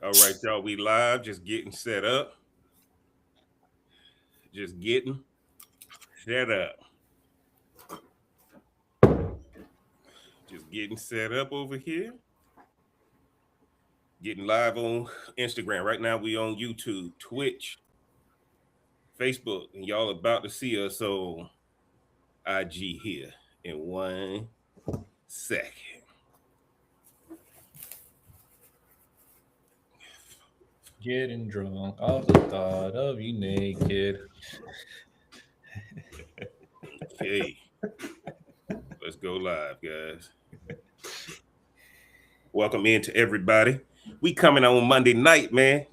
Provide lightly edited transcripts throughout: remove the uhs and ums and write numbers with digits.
All right, y'all. We live, just getting set up. Just getting set up. Just getting set up over here. Getting live on Instagram. Right now, we on YouTube, Twitch, Facebook, and y'all about to see us on IG here in 1 second. Getting drunk off the thought of you naked. Okay, let's go live, guys. Welcome in to everybody. We coming on Monday night, man.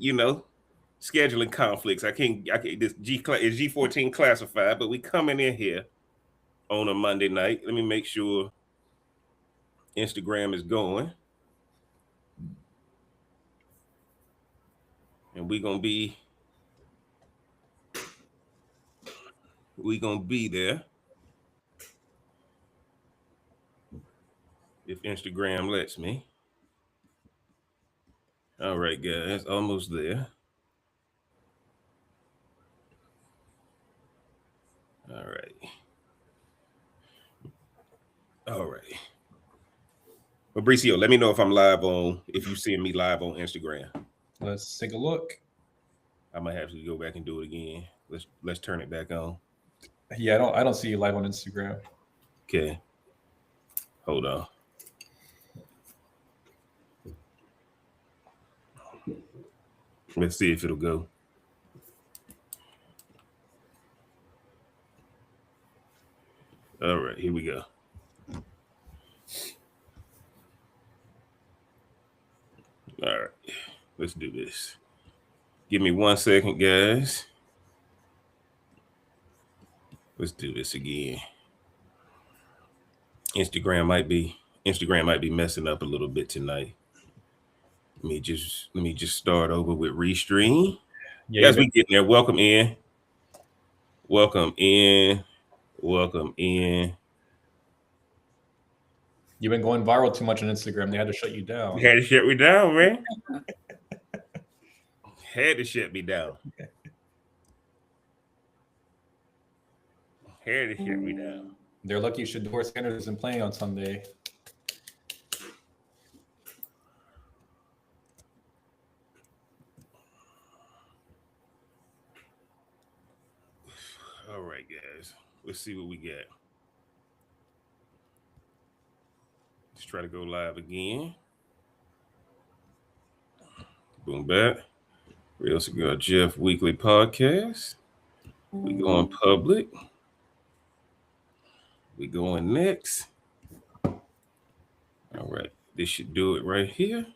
Scheduling conflicts. I can't. This is G14 classified, but we coming in here on a Monday night. Let me make sure Instagram is going, and we gonna be there if Instagram lets me. All right, guys, almost there. All right, all right. Fabricio, let me know if I'm live on. If you seeing me live on Instagram, Let's take a look. I might have to go back and do it again. Let's turn it back on. Yeah, I don't see you live on Instagram. Okay, hold on. Let's see if it'll go. All right, here we go. All right, let's do this. Give me 1 second, guys. Let's do this again. Instagram might be Instagram might be messing up a little bit tonight. Let me just start over with restream. Yeah, Guys, we getting there. Welcome in. Welcome in. Welcome in. you've been going viral too much on Instagram. They had to shut you down. Had to shut me down, man. Had to shut me down. Had to shut me down. They're lucky Shador Sanders isn't playing on Sunday. All right, guys. Let's see what we got. Let's try to go live again. Boom back. Real Cigar Jeff Weekly Podcast. We going public. We going next. All right. This should do it right here.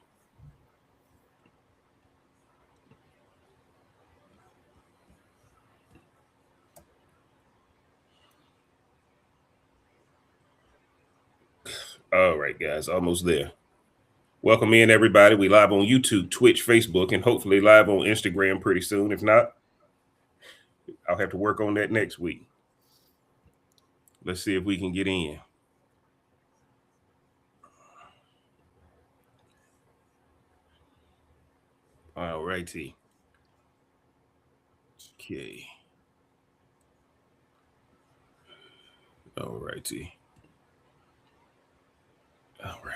All right, guys. Almost there. Welcome in, everybody. We live on YouTube, Twitch, Facebook, and hopefully live on Instagram pretty soon. If not, I'll have to work on that next week. Let's see if we can get in. All righty. Okay. All righty. All right.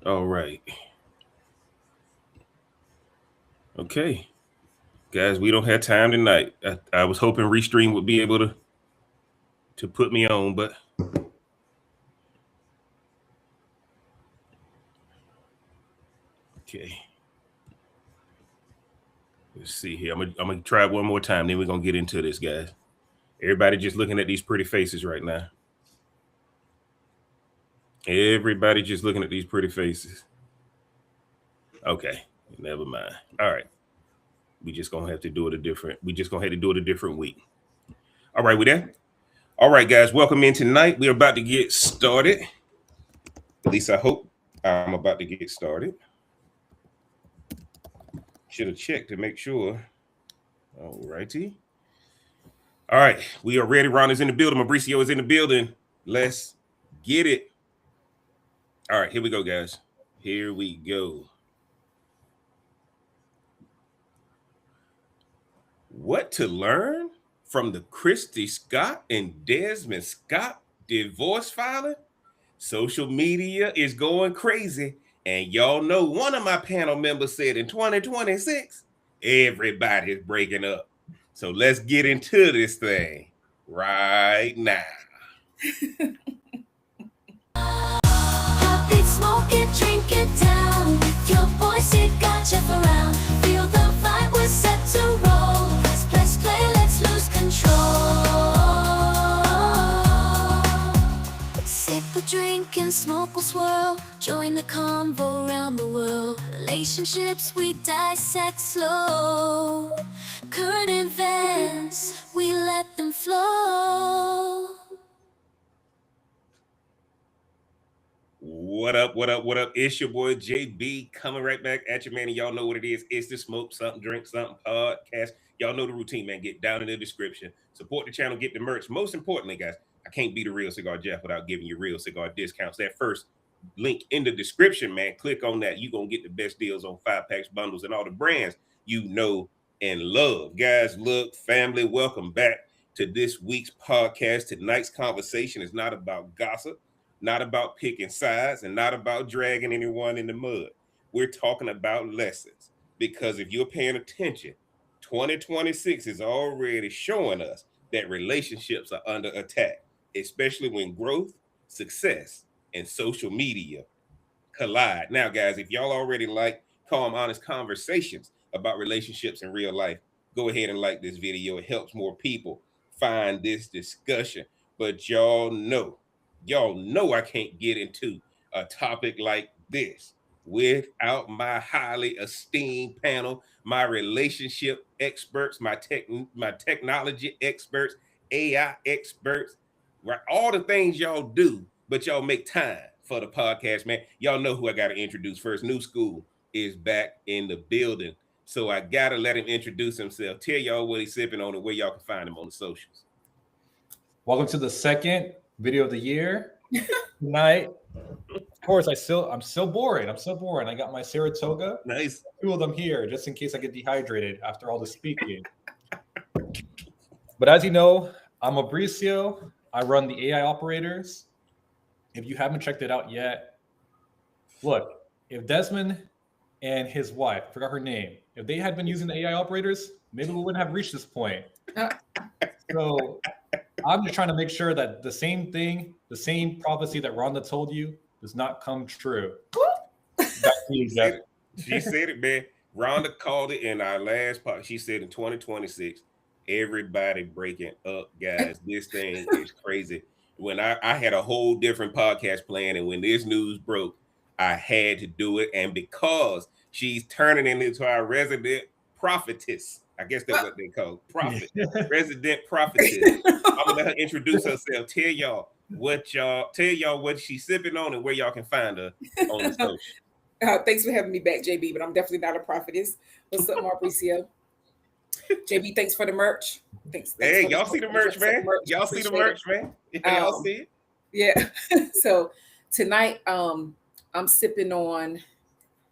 All right. Okay. Guys, we don't have time tonight. I was hoping Restream would be able to put me on, but okay. Let's see here. I'm gonna try it one more time, then we're gonna get into this, guys. Everybody just looking at these pretty faces right now. Everybody just looking at these pretty faces. Okay, never mind. All right. We just gonna have to do it a different. We just gonna have to do it a different week. All right, we there? All right, guys. Welcome in tonight. We're about to get started. At least I hope I'm about to get started. Should have checked to make sure. All righty. All right, we are ready. Ron is in the building. Mauricio is in the building. Let's get it. All right, here we go, guys. Here we go. What to learn from the Kristy Scott and Desmond Scott divorce filing? Social media is going crazy. And y'all know one of my panel members said in 2026, everybody's breaking up. So let's get into this thing right now. Pop it, smoke it, drink it down. With your boys, it got Jeff around. Feel the vibe, we're set to roll. Let's play, let's lose control. Sip a drink and smoke will swirl. Join the convo around the world. Relationships we dissect slow. Current events, we let them flow. What up, what up, what up? It's your boy JB coming right back at you, man. And y'all know what it is. It's the Smoke Something, Drink Something podcast. Y'all know the routine, man. Get down in the description. Support the channel, get the merch. Most importantly, guys, I can't be the real Cigar Jeff without giving you real cigar discounts. That first link in the description, man. Click on that. You're going to get the best deals on 5-packs, bundles, and all the brands you know and love. Guys, look, family, welcome back to this week's podcast. Tonight's conversation is not about gossip, not about picking sides, and not about dragging anyone in the mud. We're talking about lessons, because if you're paying attention, 2026 is already showing us that relationships are under attack, especially when growth, success, and social media collide. Now, guys, if y'all already like calm, honest conversations about relationships in real life, go ahead and like this video. It helps more people find this discussion. But y'all know I can't get into a topic like this without my highly esteemed panel, my relationship experts, my technology experts, AI experts, right? All the things y'all do, but y'all make time for the podcast, man. Y'all know who I got to introduce first. New School is back in the building, so I got to let him introduce himself. Tell y'all what he's sipping on and where y'all can find him on the socials. Welcome to the second video of the year. Tonight, of course, I'm still boring. I got my Saratoga. Nice. 2 of them here, just in case I get dehydrated after all the speaking. But as you know, I'm Mauricio. I run the AI operators. If you haven't checked it out yet, look, if Desmond and his wife, I forgot her name, if they had been using the AI operators, maybe we wouldn't have reached this point. So I'm just trying to make sure that the same thing, the same prophecy that Rhonda told you does not come true. Back to you, Jeff. She said it, man. Rhonda called it in our last part. She said in 2026, everybody breaking up, guys. This thing is crazy. When I had a whole different podcast plan, and when this news broke, I had to do it. And because she's turning into our resident prophetess, I guess that's what they call prophet, resident prophetess. I'm gonna let her introduce herself. Tell y'all what she's sipping on and where y'all can find her on the social. Thanks for having me back, JB, but I'm definitely not a prophetess. What's up, Mauricio? JB, thanks for the merch. Thanks Hey, y'all see the merch, man? Y'all see the merch, man? Y'all see it? Yeah. So tonight, I'm sipping on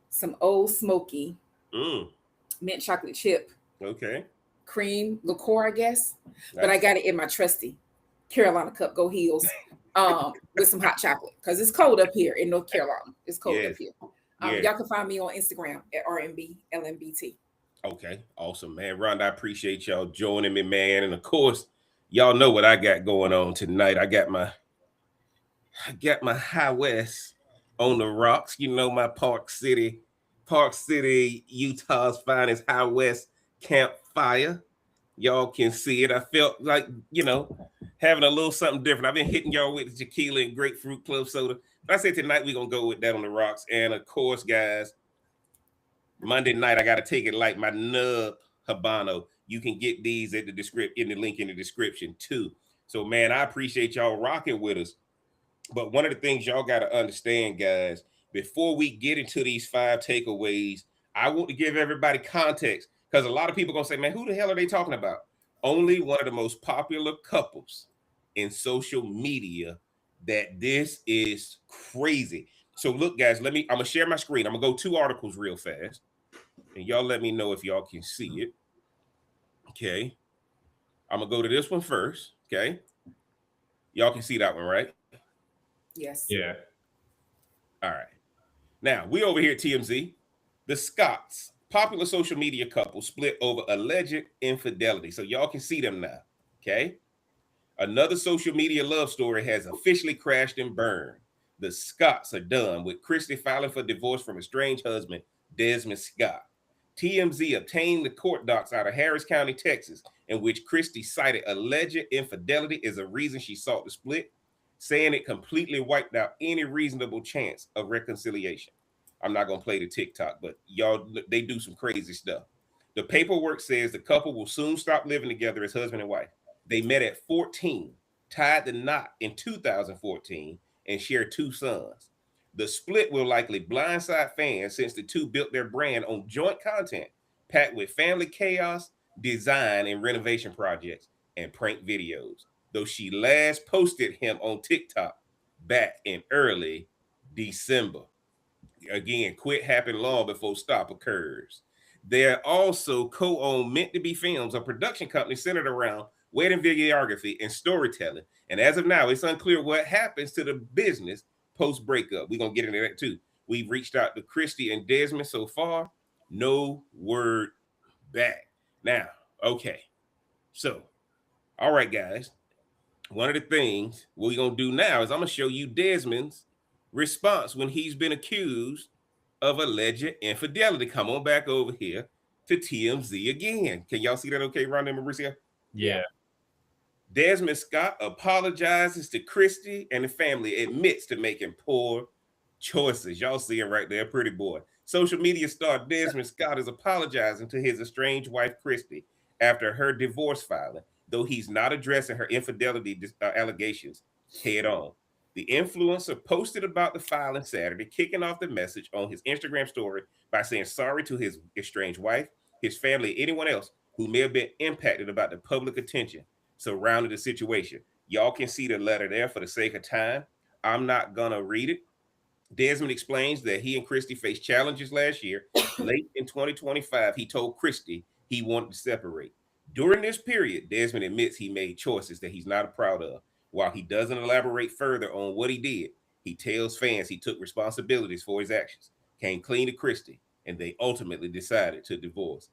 some Old Smoky mint chocolate chip Okay. cream liqueur, I guess. But I got it in my trusty Carolina cup, Go Heels, with some hot chocolate because it's cold up here in North Carolina. It's cold up here. Y'all can find me on Instagram at RMBLMBT. Okay, awesome, man. Rhonda, I appreciate y'all joining me, man. And of course, y'all know what I got going on tonight. I got my High West on the rocks. You know, my Park City, Utah's finest High West campfire. Y'all can see it. I felt like, having a little something different. I've been hitting y'all with the tequila and grapefruit club soda. But I said tonight we're going to go with that on the rocks. And of course, guys, Monday night, I got to take it like my nub Habano. You can get these in the link in the description too. So, man, I appreciate y'all rocking with us. But one of the things y'all got to understand, guys, before we get into these 5 takeaways, I want to give everybody context, because a lot of people are going to say, man, who the hell are they talking about? Only one of the most popular couples in social media that this is crazy. So look, guys, I'm gonna share my screen. I'm gonna go 2 articles real fast, and y'all let me know if y'all can see it. Okay. I'm gonna go to this one first. Okay. Y'all can see that one, right? Yes. Yeah. All right. Now, we over here at TMZ. The Scotts, popular social media couple, split over alleged infidelity. So y'all can see them now. Okay. Another social media love story has officially crashed and burned. The Scotts are done, with Kristy filing for divorce from estranged husband Desmond Scott. TMZ obtained the court docs out of Harris County, Texas, in which Kristy cited alleged infidelity as a reason she sought to split, saying it completely wiped out any reasonable chance of reconciliation. I'm not going to play the TikTok, but y'all, they do some crazy stuff. The paperwork says the couple will soon stop living together as husband and wife. They met at 14, tied the knot in 2014, and share 2 sons. The split will likely blindside fans since the two built their brand on joint content packed with family chaos, design and renovation projects, and prank videos, though she last posted him on TikTok back in early December. Again, quit happened long before stop occurs. They're also co-own Meant to Be Films, a production company centered around wedding videography and storytelling. And as of now, it's unclear what happens to the business post breakup. We're gonna get into that too. We've reached out to Kristy and Desmond so far. No word back. Now, okay. So, all right, guys. One of the things we're gonna do now is I'm gonna show you Desmond's response when he's been accused of alleged infidelity. Come on back over here to TMZ again. Can y'all see that okay, Rhonda and Mauricio? Yeah. Desmond Scott apologizes to Kristy and the family, admits to making poor choices. Y'all see him right there, pretty boy. Social media star Desmond Scott is apologizing to his estranged wife, Kristy, after her divorce filing, though he's not addressing her infidelity allegations head on. The influencer posted about the filing Saturday, kicking off the message on his Instagram story by saying sorry to his estranged wife, his family, anyone else who may have been impacted about the public attention surrounding the situation. Y'all can see the letter there for the sake of time. I'm not gonna read it. Desmond explains that he and Kristy faced challenges last year. Late in 2025, he told Kristy he wanted to separate. During this period, Desmond admits he made choices that he's not proud of. While he doesn't elaborate further on what he did, he tells fans he took responsibilities for his actions, came clean to Kristy, and they ultimately decided to divorce.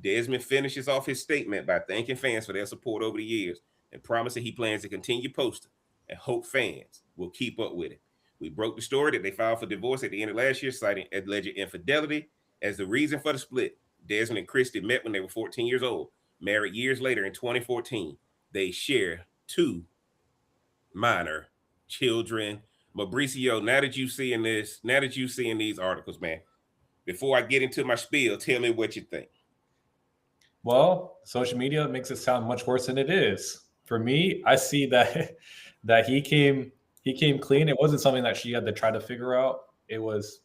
Desmond finishes off his statement by thanking fans for their support over the years and promising he plans to continue posting and hope fans will keep up with it. We broke the story that they filed for divorce at the end of last year, citing alleged infidelity as the reason for the split. Desmond and Kristy met when they were 14 years old, married years later in 2014. They share 2 minor children. Mauricio, now that you've seen these articles, man, before I get into my spiel, tell me what you think. Well, social media makes it sound much worse than it is. For me, I see that that he came clean. It wasn't something that she had to try to figure out. It was,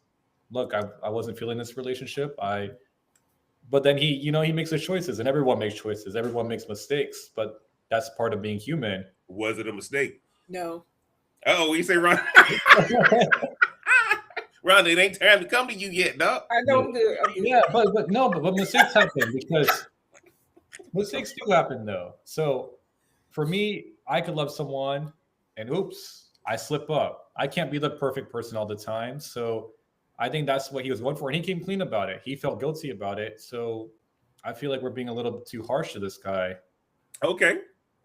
look, I wasn't feeling this relationship. But then he makes his choices, and everyone makes choices. Everyone makes mistakes, but that's part of being human. Was it a mistake? No. Oh, you say, Ron? Ron, it ain't time to come to you yet, dog. I know I'm good. I'm good. Yeah, but mistakes happen, because mistakes do happen though. So for me, I could love someone and oops, I slip up. I can't be the perfect person all the time. So I think that's what he was going for. And he came clean about it. He felt guilty about it. So I feel like we're being a little bit too harsh to this guy. Okay.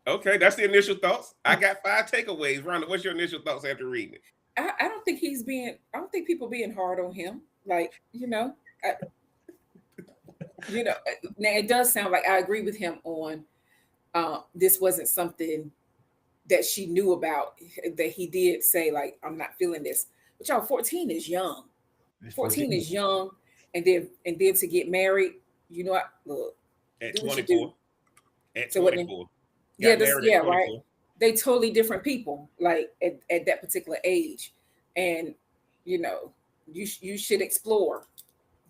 That's the initial thoughts. I got 5 takeaways. Rhonda, what's your initial thoughts after reading it? I don't think I don't think people being hard on him. Like, now it does sound like I agree with him on this wasn't something that she knew about, that he did say, like, I'm not feeling this. But y'all, 14 is young. 14 is young, and then to get married, look. At 24. At 24. Right. They totally different people, like at that particular age. And you should explore.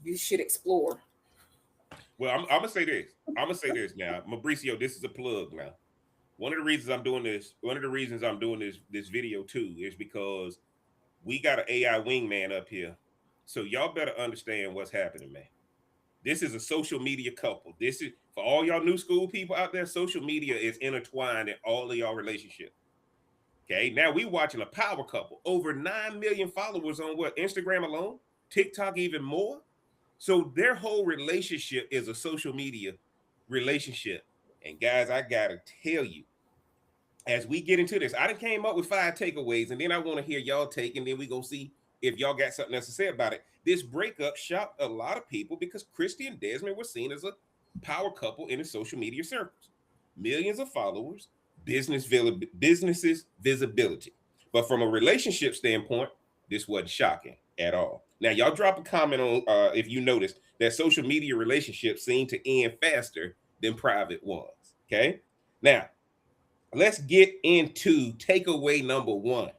You should explore. Well, I'm gonna say this. Now. Mauricio, this is a plug now. One of the reasons I'm doing this video too is because we got an AI wingman up here. So y'all better understand what's happening, man. This is a social media couple. This is for all y'all new school people out there. Social media is intertwined in all of y'all relationships. Okay, now we watching a power couple. Over 9 million followers on what? Instagram alone? TikTok even more? So their whole relationship is a social media relationship. And guys, I gotta tell you, as we get into this, I done came up with 5 takeaways, and then I want to hear y'all take, and then we gonna see if y'all got something else to say about it. This breakup shocked a lot of people because Kristy and Desmond were seen as a power couple in the social media circles. Millions of followers, businesses visibility. But from a relationship standpoint, this wasn't shocking at all. Now, y'all drop a comment on if you noticed that social media relationships seem to end faster than private ones. Okay. Now, let's get into takeaway number one.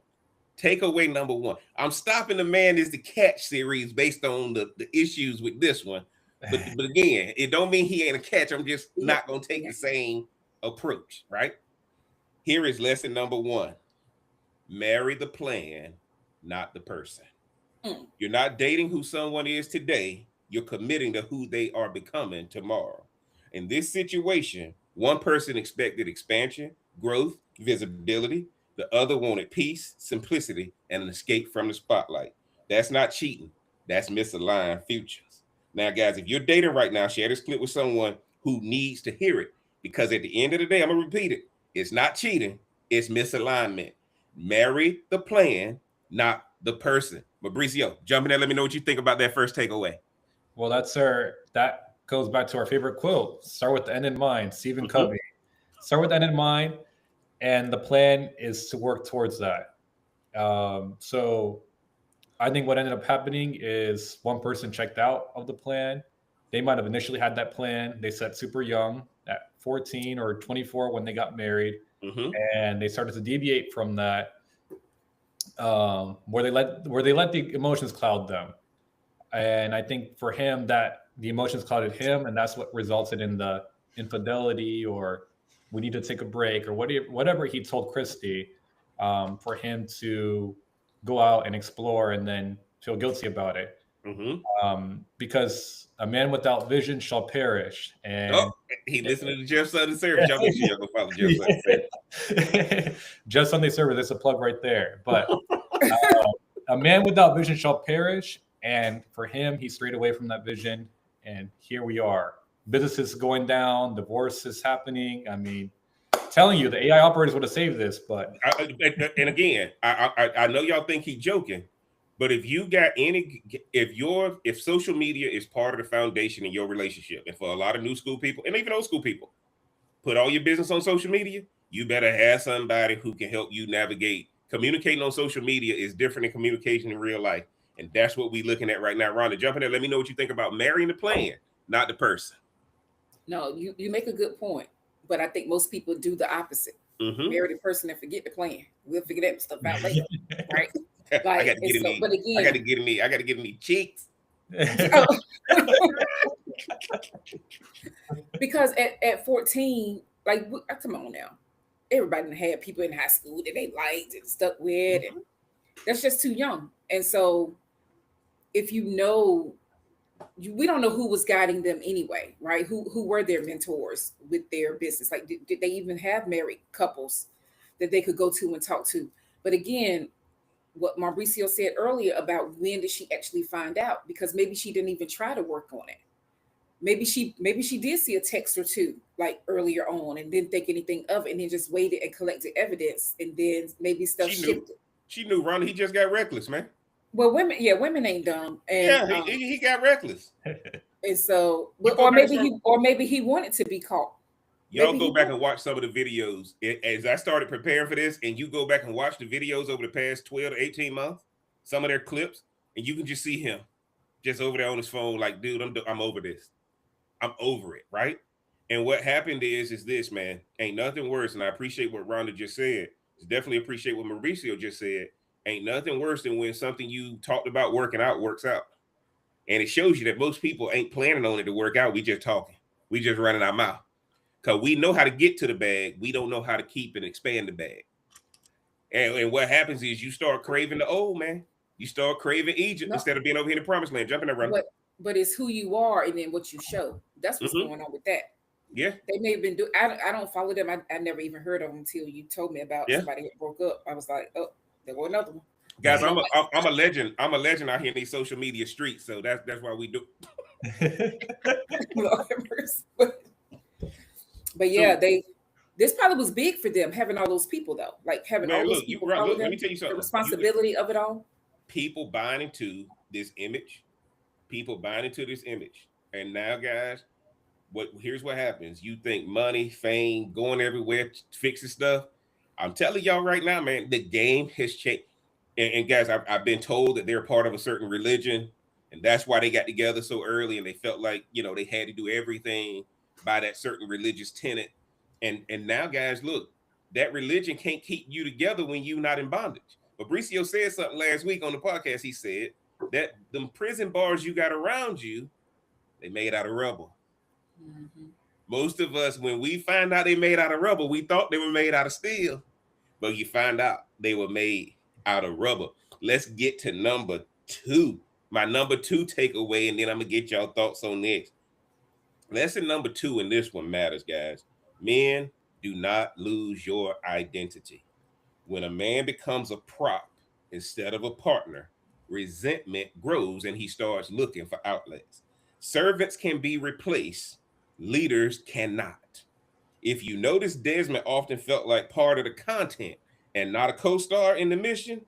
Takeaway number one. I'm stopping the man is the catch series based on the issues with this one. But again, it don't mean he ain't a catch. I'm just not going to take the same approach, right? Here is lesson number one. Marry the plan, not the person. You're not dating who someone is today. You're committing to who they are becoming tomorrow. In this situation, one person expected expansion, growth, visibility. The other wanted peace, simplicity, and an escape from the spotlight. That's not cheating. That's misaligned futures. Now, guys, if you're dating right now, share this clip with someone who needs to hear it. Because at the end of the day, I'm going to repeat it. It's not cheating. It's misalignment. Marry the plan, not the person. Mauricio, jump in there. Let me know what you think about that first takeaway. Well, that goes back to our favorite quote. Start with the end in mind. Stephen Covey. Start with the end in mind, and the plan is to work towards that. So I think what ended up happening is one person checked out of the plan. They might have initially had that plan. They set super young at 14 or 24 when they got married. And they started to deviate from that, where they let the emotions cloud them. And I think for him, that the emotions clouded him, and that's what resulted in the infidelity, or we need to take a break, or whatever he told Kristy, for him to go out and explore and then feel guilty about it. Because a man without vision shall perish. And he listening to Jeff Sunday Service. Y'all make sure y'all go follow Jeff Sunday Service. Jeff Sunday Service, there's a plug right there. But a man without vision shall perish. And for him, he strayed away from that vision. And here we are. Business is going down. Divorce is happening. I mean, telling you, the AI operators would have saved this. But and again, I know y'all think he's joking. But if you got if social media is part of the foundation in your relationship, and for a lot of new school people and even old school people, put all your business on social media, you better have somebody who can help you navigate. Communicating on social media is different than communication in real life. And that's what we're looking at right now. Rhonda, jump in there. Let me know what you think about marrying the plan, not the person. No, you make a good point. But I think most people do the opposite. Marry the person and forget the plan. We'll figure that stuff out later. Right? Like, I got to get in but again, I got to get in the cheeks. Because at 14, like, come on now, everybody had people in high school that they liked and stuck with, and that's just too young. And so, if we don't know who was guiding them anyway, right? Who were their mentors with their business? Like, did they even have married couples that they could go to and talk to? But again, what Mauricio said earlier about when did she actually find out? Because maybe she didn't even try to work on it. Maybe she did see a text or two like earlier on and didn't think anything of it, and then just waited and collected evidence, and then maybe stuff shifted. She knew Ronnie. He just got reckless, man. Well, women ain't dumb. And he got reckless. And so, or maybe he wanted to be caught. Y'all go back and watch some of the videos. As I started preparing for this, and you go back and watch the videos over the past 12 to 18 months, some of their clips, and you can just see him just over there on his phone, like, dude, I'm over this. I'm over it, right? And what happened is this, man, ain't nothing worse. And I appreciate what Rhonda just said. Definitely appreciate what Mauricio just said. Ain't nothing worse than when something you talked about working out works out. And it shows you that most people ain't planning on it to work out. We just talking. We just running our mouth. Because we know how to get to the bag. We don't know how to keep and expand the bag. And what happens is you start craving the old, man. You start craving Egypt instead of being over here in the promised land. Jump in there, brother. But it's who you are and then what you show. That's what's going on with that. Yeah. They may have been doing. I don't follow them. I never even heard of them until you told me about somebody that broke up. I was like, oh, there go another one. Guys, I'm a legend. I'm a legend out here in these social media streets. So that's why we do. But yeah, this probably was big for them, having all those people though. Like having all those people. Look, let me tell you something. The responsibility of it all. People buying into this image. And now, guys, here's what happens. You think money, fame, going everywhere, fixing stuff. I'm telling y'all right now, man, the game has changed. And guys, I've been told that they're part of a certain religion, and that's why they got together so early, and they felt like, they had to do everything by that certain religious tenet. And now, guys, look, that religion can't keep you together when you're not in bondage. Fabricio said something last week on the podcast. He said that them prison bars you got around you, they made out of rubber. Mm-hmm. Most of us, when we find out they made out of rubber, we thought they were made out of steel, but you find out they were made out of rubber. Let's get to number 2. My number 2 takeaway, and then I'm gonna get y'all thoughts on next. Lesson number 2 in this one matters, guys. Men, do not lose your identity. When a man becomes a prop instead of a partner, resentment grows and he starts looking for outlets. Servants can be replaced, leaders cannot. If you notice, Desmond often felt like part of the content and not a co-star in the mission.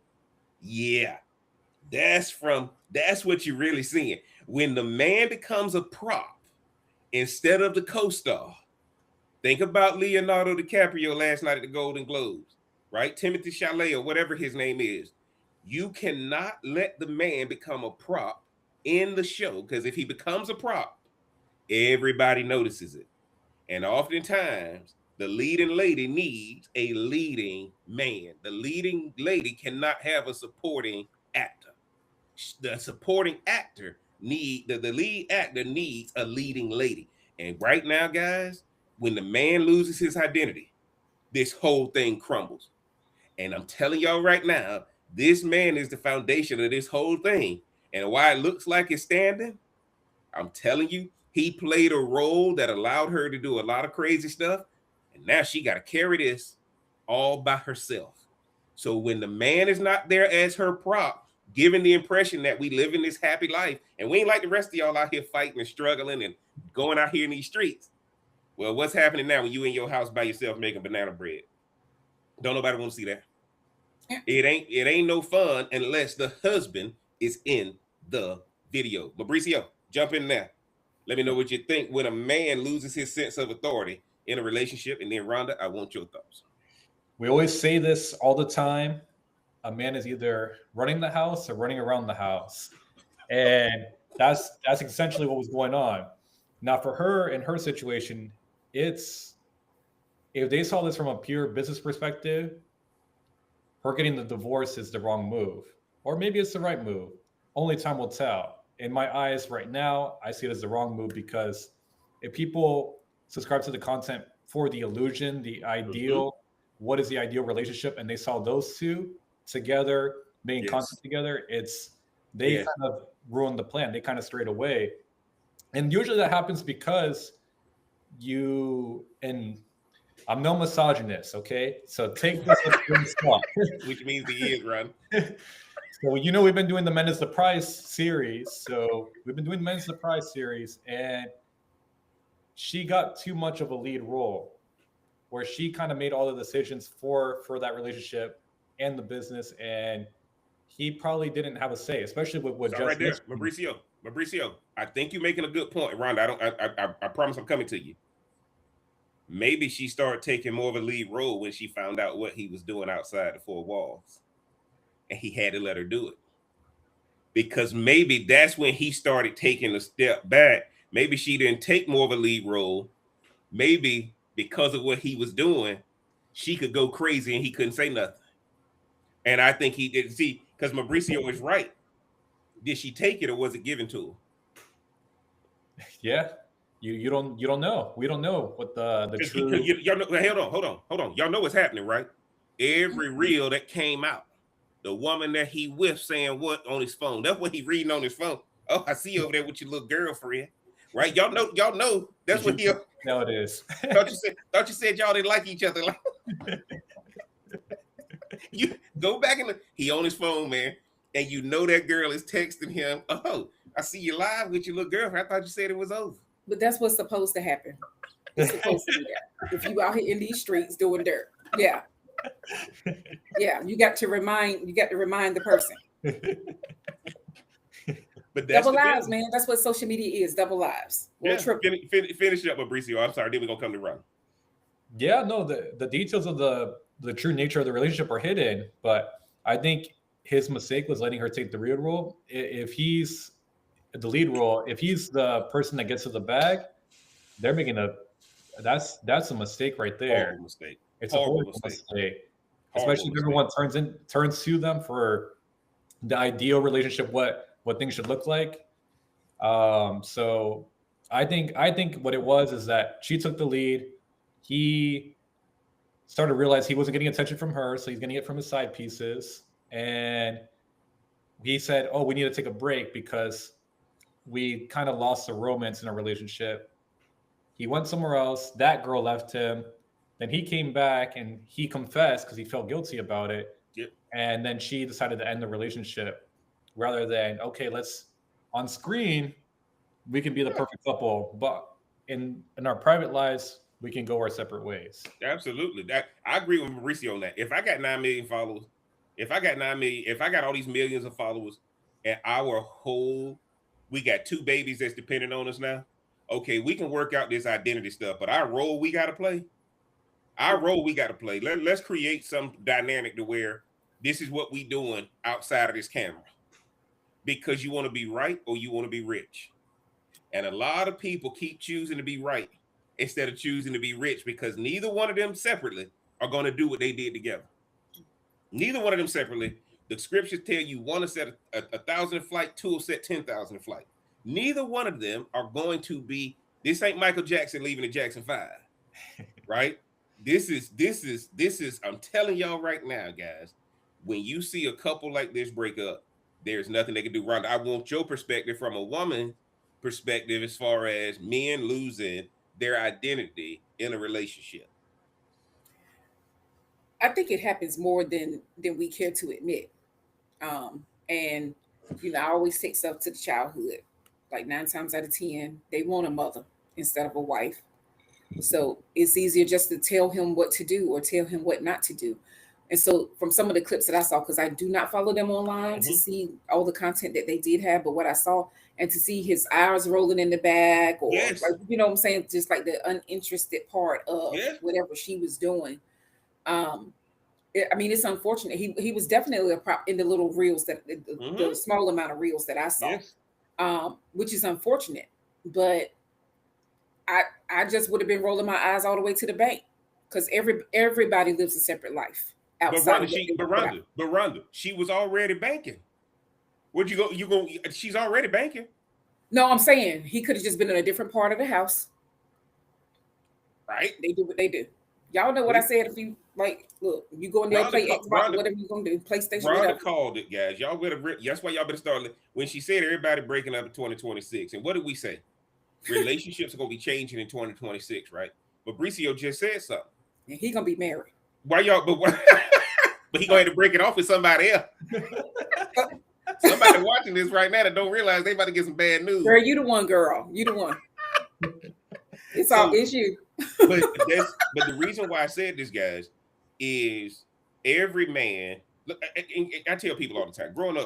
Yeah, that's what you're really seeing. When the man becomes a prop instead of the co-star, think about Leonardo DiCaprio last night at the Golden Globes, right? Timothy Chalamet or whatever his name is. You cannot let the man become a prop in the show, because if he becomes a prop, everybody notices it. And oftentimes, the leading lady needs a leading man. The leading lady cannot have a supporting actor. The supporting actor the lead actor needs a leading lady. And right now, guys, when the man loses his identity, this whole thing crumbles. And I'm telling y'all right now, this man is the foundation of this whole thing. And why it looks like it's standing, I'm telling you, he played a role that allowed her to do a lot of crazy stuff. And now she got to carry this all by herself. So when the man is not there as her prop, giving the impression that we live in this happy life, and we ain't like the rest of y'all out here fighting and struggling and going out here in these streets. Well, what's happening now when you in your house by yourself making banana bread? Don't nobody want to see that. It ain't no fun unless the husband is in the video. Fabricio, jump in there. Let me know what you think when a man loses his sense of authority in a relationship. And then Rhonda, I want your thoughts. We always say this all the time. A man is either running the house or running around the house. And that's essentially what was going on. Now, for her, in her situation, if they saw this from a pure business perspective, her getting the divorce is the wrong move. Or maybe it's the right move. Only time will tell. In my eyes right now, I see it as the wrong move, because if people subscribe to the content for the illusion, the ideal, what is the ideal relationship, and they saw those two together, making content together, they kind of ruined the plan. They kind of strayed away. And usually that happens because and I'm no misogynist, okay? So take this with a grain of salt. Which means he is, Ron. So, we've been doing the Men is the Prize series. And she got too much of a lead role, where she kind of made all the decisions for that relationship and the business, and he probably didn't have a say, especially with what right there, Fabricio. I think you're making a good point, Rhonda. I promise I'm coming to you. Maybe she started taking more of a lead role when she found out what he was doing outside the 4 walls, and he had to let her do it. Because maybe that's when he started taking a step back. Maybe she didn't take more of a lead role. Maybe because of what he was doing, she could go crazy and he couldn't say nothing. And I think he did. See, because Fabricio was right. Did she take it, or was it given to her? Yeah. You don't know. We don't know what the true. Y'all know, hold on. Y'all know what's happening, right? Every reel that came out, the woman that he with saying what on his phone. That's what he reading on his phone. Oh, I see you over there with your little girlfriend, right? Y'all know that's what he. No, it is. Thought you said y'all didn't like each other. Like, you go back and he on his phone, man, and you know that girl is texting him. Oh, I see you live with your little girlfriend. I thought you said it was over. But that's what's supposed to happen. It's supposed to be that. If you out here in these streets doing dirt, yeah, you got to remind the person. But that's double lives, man. That's what social media is. Double lives. Yeah. Finish up with Mauricio. I'm sorry. Then we're gonna come to Ron. Yeah, no, the details of the true nature of the relationship are hidden, but I think his mistake was letting her take the lead role. If he's the lead role, if he's the person that gets to the bag, they're making that's a mistake right there. Horrible mistake. It's a horrible mistake. Especially if everyone turns to them for the ideal relationship, what things should look like. So I think what it was is that she took the lead. He started to realize he wasn't getting attention from her, so he's getting it from his side pieces. And he said, "Oh, we need to take a break because we kind of lost the romance in our relationship." He went somewhere else. That girl left him. Then he came back and he confessed because he felt guilty about it. Yep. And then she decided to end the relationship rather than, okay, let's on screen, we can be the perfect couple, but in our private lives, we can go our separate ways. Absolutely. I agree with Mauricio on that. If I got 9 million followers, if I got all these millions of followers and we got 2 babies that's dependent on us now. Okay, we can work out this identity stuff, but our role we got to play. Let's create some dynamic to where this is what we doing outside of this camera. Because you want to be right or you want to be rich. And a lot of people keep choosing to be right instead of choosing to be rich because neither one of them separately are going to do what they did together. Neither one of them separately. The scriptures tell you one will set 1,000 in flight, 2 will set 10,000 in flight. Neither one of them are going to be, this ain't Michael Jackson leaving the Jackson 5, right? This is, I'm telling y'all right now, guys, when you see a couple like this break up, there's nothing they can do. Rhonda, I want your perspective from a woman perspective as far as men losing their identity in a relationship. I think it happens more than we care to admit. And I always take stuff to the childhood. Like 9 times out of 10, they want a mother instead of a wife. So it's easier just to tell him what to do or tell him what not to do. And so from some of the clips that I saw, because I do not follow them online to see all the content that they did have, but what I saw and to see his eyes rolling in the back or like, what I'm saying, just like the uninterested part of whatever she was doing. It's unfortunate. He was definitely a prop in the little reels the small amount of reels that I saw, which is unfortunate. But I just would have been rolling my eyes all the way to the bank because everybody lives a separate life. But Rhonda, she was already banking. Where'd you go? She's already banking. No, I'm saying he could have just been in a different part of the house. Right? They do what they do. Y'all know what I said. If you look, you go in there and play Xbox, whatever you're gonna do, PlayStation. Rhonda called it, guys. Y'all better. That's why y'all better start. When she said everybody breaking up in 2026, and what did we say? Relationships are gonna be changing in 2026, right? But Mauricio just said something. And he gonna be married. Why y'all? But he gonna have to break it off with somebody else. Somebody watching this right now that don't realize they about to get some bad news. Girl, you the one, girl. You the one. It's you. but the reason why I said this, guys, is every man. Look, I tell people all the time, growing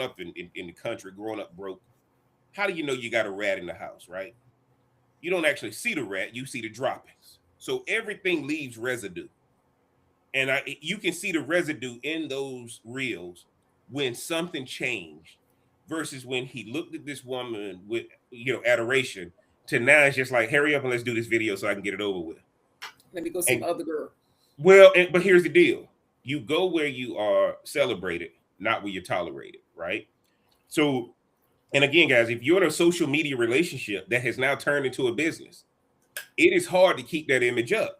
up in the country, growing up broke. How do you know you got a rat in the house, right? You don't actually see the rat, you see the droppings. So everything leaves residue. And you can see the residue in those reels when something changed versus when he looked at this woman with, adoration to now it's just like, hurry up and let's do this video so I can get it over with. Let me go see the other girl. Well, but here's the deal. You go where you are celebrated, not where you're tolerated, right? So, and again, guys, if you're in a social media relationship that has now turned into a business, it is hard to keep that image up.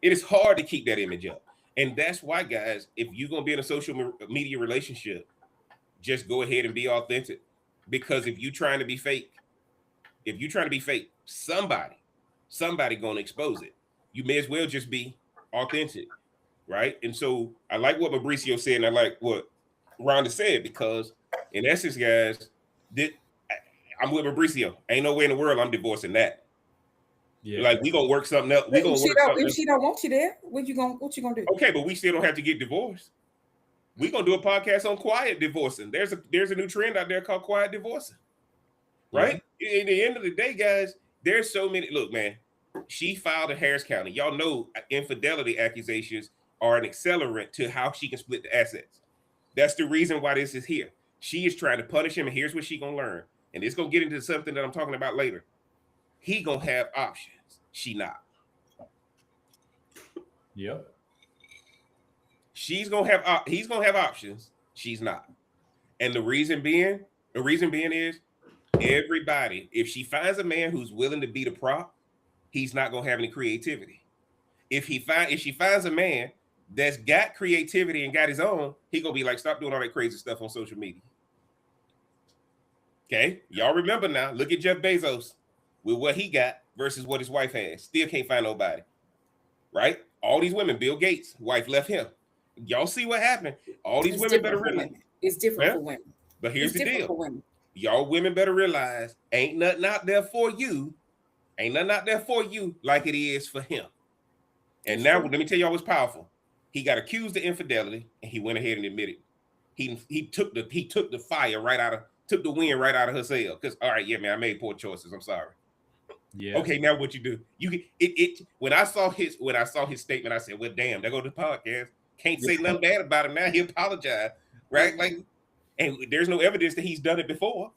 It is hard to keep that image up. And that's why, guys, if you're going to be in a social media relationship, just go ahead and be authentic. Because if you're trying to be fake, somebody going to expose it. You may as well just be authentic, right? And so I like what Mauricio said, and I like what Rhonda said, because in essence, guys, I'm with Mauricio. Ain't no way in the world I'm divorcing that. Yeah. Like, we gonna work something else. If she don't want you there, what you gonna do? Okay, but we still don't have to get divorced. We gonna do a podcast on quiet divorcing. There's a new trend out there called quiet divorcing. Right? Yeah. In the end of the day, guys, there's so many. Look, man, she filed in Harris County. Y'all know infidelity accusations are an accelerant to how she can split the assets. That's the reason why this is here. She is trying to punish him, and here's what she gonna learn. And it's gonna get into something that I'm talking about later. He gonna have options. She not. Yep. He's gonna have options. She's not. And the reason being is everybody, if she finds a man who's willing to be the prop, he's not gonna have any creativity. If she finds a man that's got creativity and got his own, he gonna be like, stop doing all that crazy stuff on social media. Okay, y'all remember now. Look at Jeff Bezos with what he got versus what his wife has. Still can't find nobody. Right? All these women, Bill Gates' wife left him. Y'all see what happened? All these women better realize. It's different for women. But here's the deal. Y'all women better realize ain't nothing out there for you. Ain't nothing out there for you like it is for him. And now let me tell y'all what's powerful. He got accused of infidelity and he went ahead and admitted. He took the took the wind right out of her sail. Because all right, yeah, man, I made poor choices. I'm sorry. Yeah. Okay, now what you do? When I saw his statement, I said, well, damn, there go the podcast. Can't say nothing bad about him now. He apologized, right? Like, and there's no evidence that he's done it before,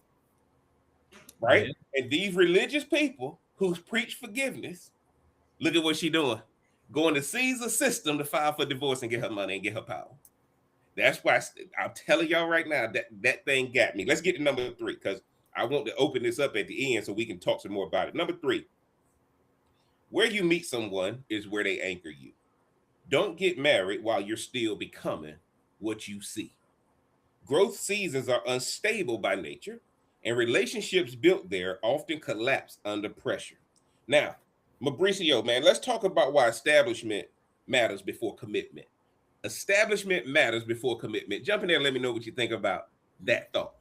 right? Yeah. And these religious people who preach forgiveness, look at what she's doing. Going to Caesar's system to file for divorce and get her money and get her power. That's why I'm telling y'all right now that thing got me. Let's get to number 3, because I want to open this up at the end so we can talk some more about it. Number 3, where you meet someone is where they anchor you. Don't get married while you're still becoming what you see. Growth seasons are unstable by nature, and relationships built there often collapse under pressure. Now, Mauricio, man, let's talk about why establishment matters before commitment. Establishment matters before commitment. Jump in there and let me know what you think about that thought.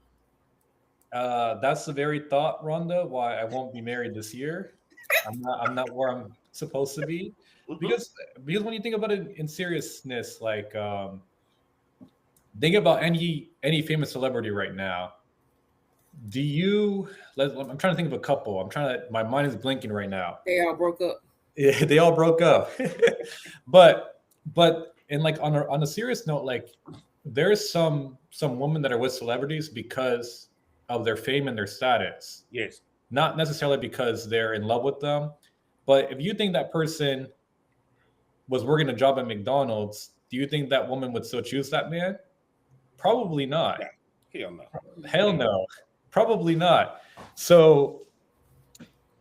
That's the very thought, Rhonda, why I won't be married this year. I'm not where I'm supposed to be. Because when you think about it in seriousness, like think about any famous celebrity right now. I'm trying to think of a couple. My mind is blinking right now. They all broke up. Yeah, they all broke up. but and like on a serious note, like there's some women that are with celebrities because of their fame and their status. Yes. Not necessarily because they're in love with them. But if you think that person was working a job at McDonald's, do you think that woman would still choose that man? Probably not. Hell no. Hell no. Probably not. So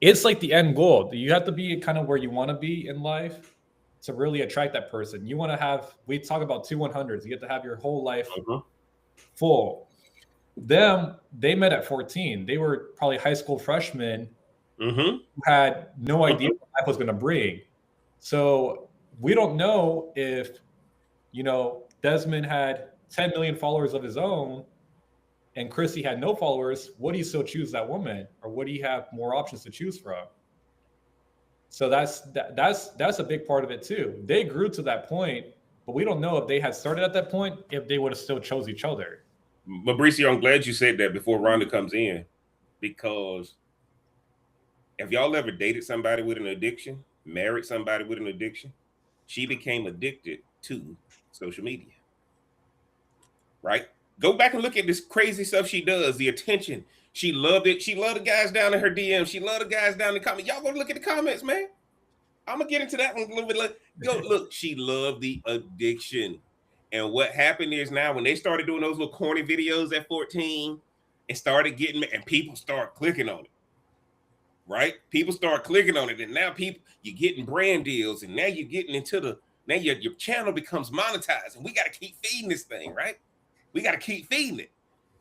it's like the end goal. You have to be kind of where you want to be in life to really attract that person. You want to have, we talk about 2 100s. You get to have your whole life full. They met at 14. They were probably high school freshmen who had no idea what life was going to bring. So we don't know if, Desmond had 10 million followers of his own and Kristy had no followers. Would he still choose that woman, or would he have more options to choose from? So that's a big part of it too. They grew to that point, but we don't know if they had started at that point, if they would have still chose each other. Mauricio, I'm glad you said that before Rhonda comes in, because have y'all ever dated somebody with an addiction, married somebody with an addiction? She became addicted to social media, right? Go back and look at this crazy stuff she does, the attention. She loved it. She loved the guys down in her DM. She loved the guys down in the comments. Y'all go look at the comments, man. I'm going to get into that one a little bit. Go look, she loved the addiction. And what happened is now when they started doing those little corny videos at 14 and started getting, and people start clicking on it, right? People start clicking on it. And now you're getting brand deals, and now you're getting into Now your channel becomes monetized, and we got to keep feeding this thing, right? We got to keep feeding it.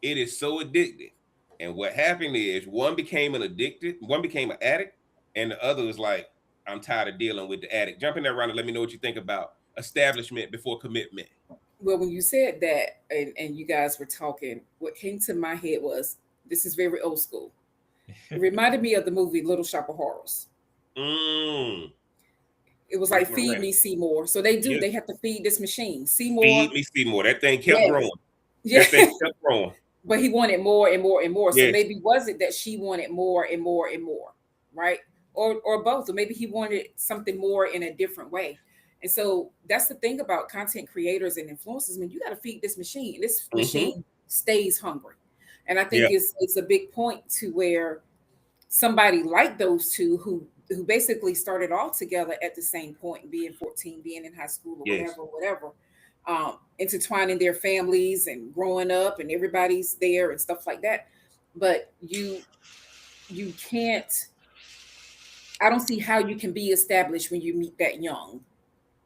It is so addictive. And what happened is one became an addict, and the other was like, I'm tired of dealing with the addict. Jump in there, Ron, and let me know what you think about establishment before commitment. Well, when you said that, and you guys were talking, what came to my head was, this is very old school. It reminded me of the movie Little Shop of Horrors. It was like, feed me Seymour. So they do. Yes. They have to feed this machine. Seymour. Feed me Seymour. That thing kept growing. That thing kept growing. But he wanted more and more and more. Yes. So maybe was it that she wanted more and more and more, right? Or both. Or maybe he wanted something more in a different way. And so that's the thing about content creators and influencers. I mean, you got to feed this machine. This machine stays hungry. And I think it's a big point to where somebody like those two who basically started all together at the same point, being 14, being in high school or whatever, intertwining their families and growing up, and everybody's there and stuff like that. But you can't, I don't see how you can be established when you meet that young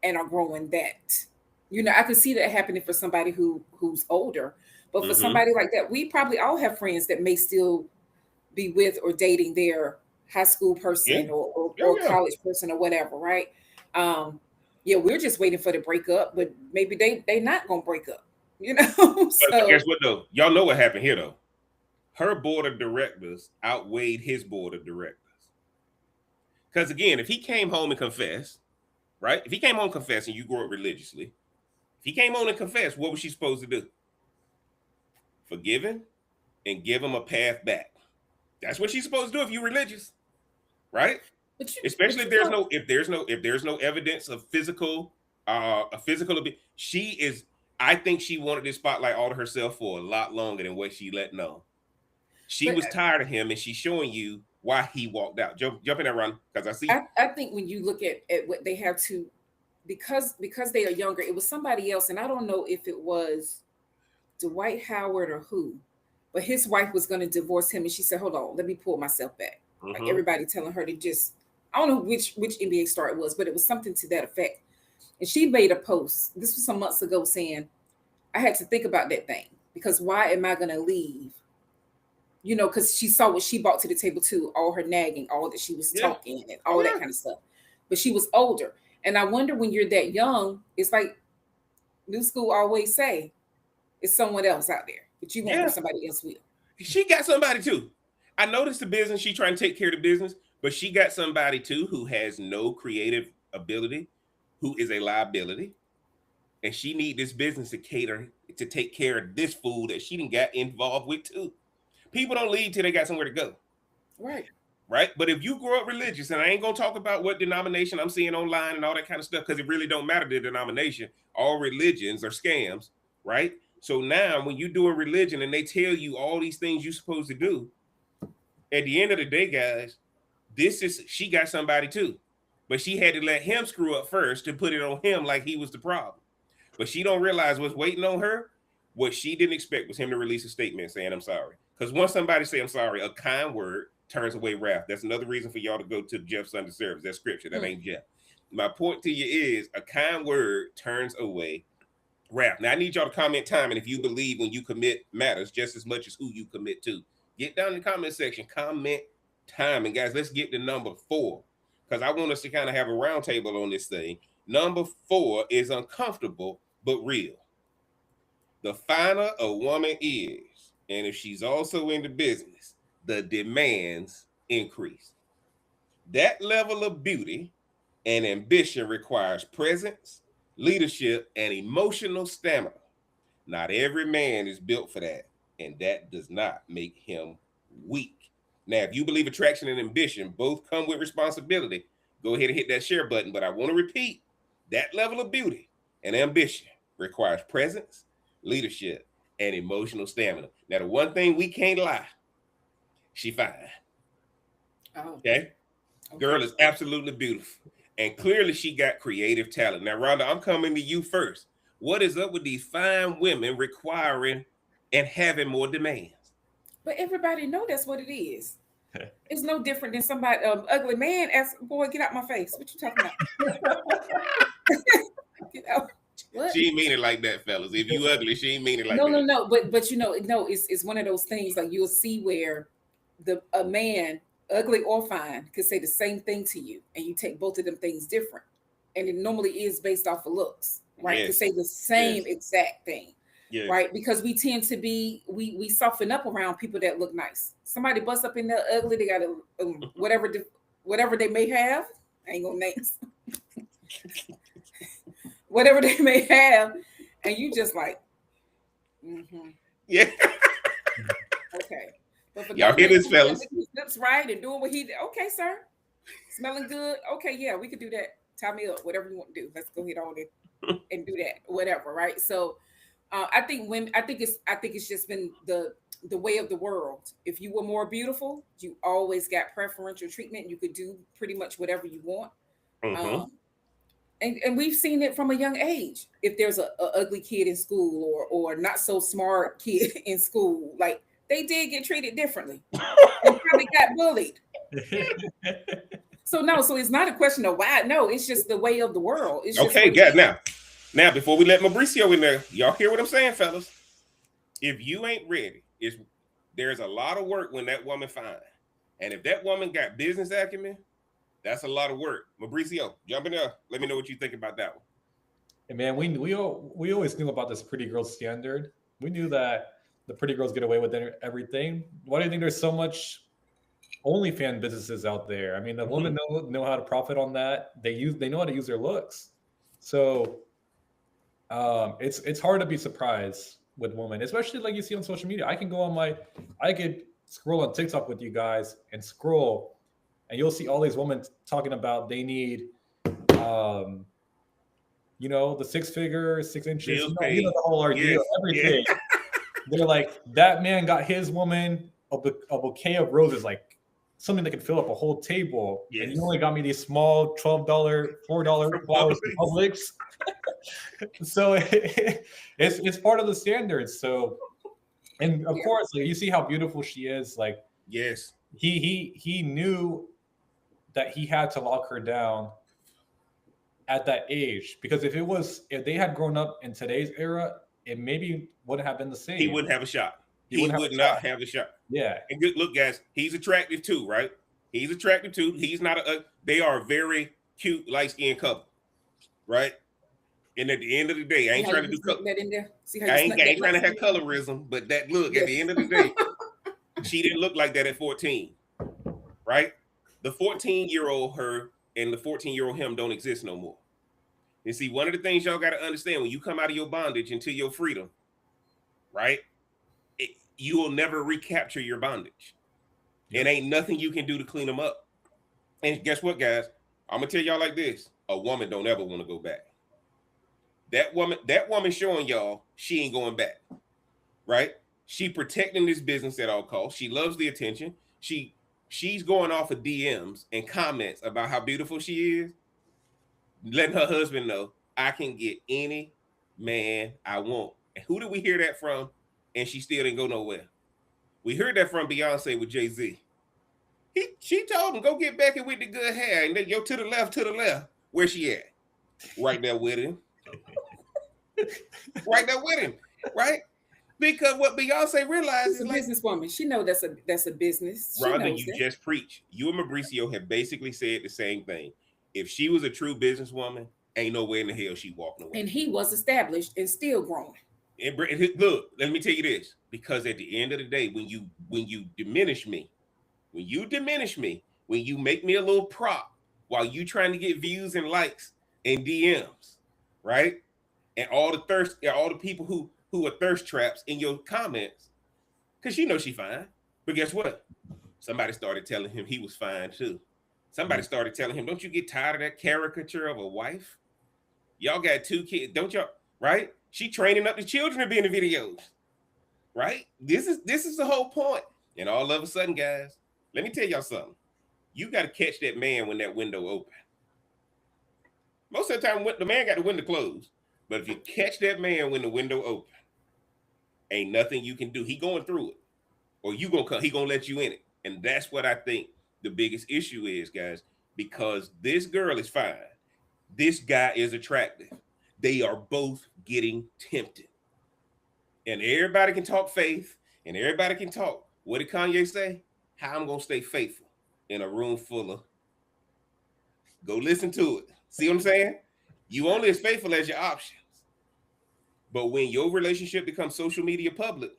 and are growing that. You know, I could see that happening for somebody who's older, but for somebody like that, we probably all have friends that may still be with or dating their high school person or college person or whatever, right? We're just waiting for the breakup, but maybe they not gonna break up, you know. So guess what though? Y'all know what happened here though. Her board of directors outweighed his board of directors. Because again, if he came home and confessed, right? If he came home and confessed and you grew up religiously, if he came home and confessed, what was she supposed to do? Forgive him and give him a path back. That's what she's supposed to do if you're religious, right? Especially if there's no evidence of physical abuse. I think she wanted this spotlight all to herself for a lot longer than what she let know. She was tired of him, and she's showing you why he walked out. Jump in there, Ron, because I see. I think when you look at what they have to, because they are younger, it was somebody else, and I don't know if it was Dwight Howard or who, but his wife was going to divorce him, and she said, "Hold on, let me pull myself back." Like everybody telling her to just, I don't know which NBA star it was, but it was something to that effect. And she made a post, this was some months ago, saying, I had to think about that thing, because why am I going to leave? You know, because she saw what she brought to the table too, all her nagging, all that she was talking and all that kind of stuff. But she was older. And I wonder, when you're that young, it's like New School always say, it's someone else out there, but you won't, somebody else will. She got somebody too. I noticed the business, she trying to take care of the business, but she got somebody too who has no creative ability, who is a liability. And she need this business to take care of this fool that she didn't get involved with too. People don't leave till they got somewhere to go. Right. But if you grow up religious, and I ain't gonna talk about what denomination I'm seeing online and all that kind of stuff, because it really don't matter the denomination. All religions are scams, right? So now when you're doing religion and they tell you all these things you're supposed to do, at the end of the day, guys, she got somebody too. But she had to let him screw up first to put it on him like he was the problem. But she don't realize what's waiting on her. What she didn't expect was him to release a statement saying, I'm sorry. Because once somebody say, I'm sorry, a kind word turns away wrath. That's another reason for y'all to go to Jeff Sunday service. That's scripture. That ain't Jeff. My point to you is, a kind word turns away wrath. Now, I need y'all to comment time, and if you believe when you commit matters just as much as who you commit to. Get down in the comment section, comment time. And guys, let's get to number 4, because I want us to kind of have a roundtable on this thing. Number 4 is uncomfortable but real. The finer a woman is, and if she's also in the business, the demands increase. That level of beauty and ambition requires presence, leadership, and emotional stamina. Not every man is built for that, and that does not make him weak. Now, if you believe attraction and ambition both come with responsibility, go ahead and hit that share button. But I want to repeat, that level of beauty and ambition requires presence, leadership, and emotional stamina. Now, the one thing we can't lie, she fine. Okay? Girl is absolutely beautiful. And clearly she got creative talent. Now, Rhonda, I'm coming to you first. What is up with these fine women requiring and having more demands? But everybody know that's what it is. It's no different than somebody, ugly man asks, boy, get out my face. What you talking about? she ain't mean it like that, fellas. If you ugly, she ain't mean it like that. No. But you know, no, it's one of those things like you'll see where a man, ugly or fine, could say the same thing to you, and you take both of them things different, and it normally is based off of looks, right? Yes. To say the same exact thing. Yes. Right, because we tend to be we soften up around people that look nice. Somebody busts up in there ugly, they got a whatever they may have. I ain't gonna names. Whatever they may have, and you just like, yeah. Okay. But for Y'all hear this, fellas? Lips right and doing what he did. Okay, sir. Smelling good. Okay, yeah, we could do that. Tie me up. Whatever you want to do. Let's go ahead on and do that. Whatever, right? So. I think it's just been the way of the world. If you were more beautiful, you always got preferential treatment. You could do pretty much whatever you want. And we've seen it from a young age. If there's a ugly kid in school or not so smart kid in school, like they did get treated differently. They probably got bullied. So it's not a question of why. No, it's just the way of the world. It's just okay, good now. Now, before we let Mauricio in there, y'all hear what I'm saying, fellas? If you ain't ready, there's a lot of work when that woman fine. And if that woman got business acumen, that's a lot of work. Mauricio, jump in there. Let me know what you think about that one. Hey man, we always knew about this pretty girl standard. We knew that the pretty girls get away with everything. Why do you think there's so much OnlyFans businesses out there? I mean, the women know how to profit on that. They know how to use their looks. So it's hard to be surprised with women, especially like you see on social media. I could scroll on TikTok with you guys and scroll, and you'll see all these women talking about they need, the 6 figure, 6 inches, the whole ordeal, everything. Yeah. They're like, that man got his woman a bouquet of roses, like something that could fill up a whole table. Yes. And you only got me these small $12, $4 flowers from Publix. So it's part of the standards. So, and of course, like, you see how beautiful she is. Like, yes, he knew that he had to lock her down at that age, because if they had grown up in today's era, it maybe wouldn't have been the same. He wouldn't have a shot. He would not have a shot. Yeah. And good look, guys, he's attractive too, right? He's attractive too. He's not they are a very cute, light-skinned couple, right? And at the end of the day, I ain't trying to do color. I ain't trying to have colorism, but that look, at the end of the day, she didn't look like that at 14, right? The 14-year-old her and the 14-year-old him don't exist no more. And see, one of the things y'all got to understand, when you come out of your bondage into your freedom, right? You will never recapture your bondage. It ain't nothing you can do to clean them up. And guess what, guys? I'm gonna tell y'all like this: a woman don't ever want to go back. That woman showing y'all she ain't going back, right? She protecting this business at all costs. She loves the attention. She's going off of DMs and comments about how beautiful she is, letting her husband know, I can get any man I want. And who did we hear that from? And she still didn't go nowhere. We heard that from Beyonce with Jay-Z. She told him, go get Becky with the good hair. And then go to the left. Where she at? Right there with him. Right there with him, right? Because what Beyonce realized is a businesswoman. She knows that's a business. Rather, you just preach. You and Mauricio have basically said the same thing. If she was a true businesswoman, ain't no way in the hell she walking away. And he was established and still growing. And look, let me tell you this, because at the end of the day, when you diminish me, when you make me a little prop while you trying to get views and likes and DMs, right? And all the people who are thirst traps in your comments, because you know she fine. But guess what? Somebody started telling him he was fine too. Somebody started telling him, don't you get tired of that caricature of a wife? Y'all got 2 kids, don't y'all? Right? She training up the children to be in the videos. Right? This is the whole point. And all of a sudden, guys, let me tell y'all something. You got to catch that man when that window open. Most of the time, the man got the window closed. But if you catch that man when the window open, ain't nothing you can do. He going through it. Or he gonna let you in it. And that's what I think the biggest issue is, guys. Because this girl is fine. This guy is attractive. They are both getting tempted. And everybody can talk faith and everybody can talk. What did Kanye say? How I'm going to stay faithful in a room full of. Go listen to it. See what I'm saying? You only as faithful as your options. But when your relationship becomes social media public,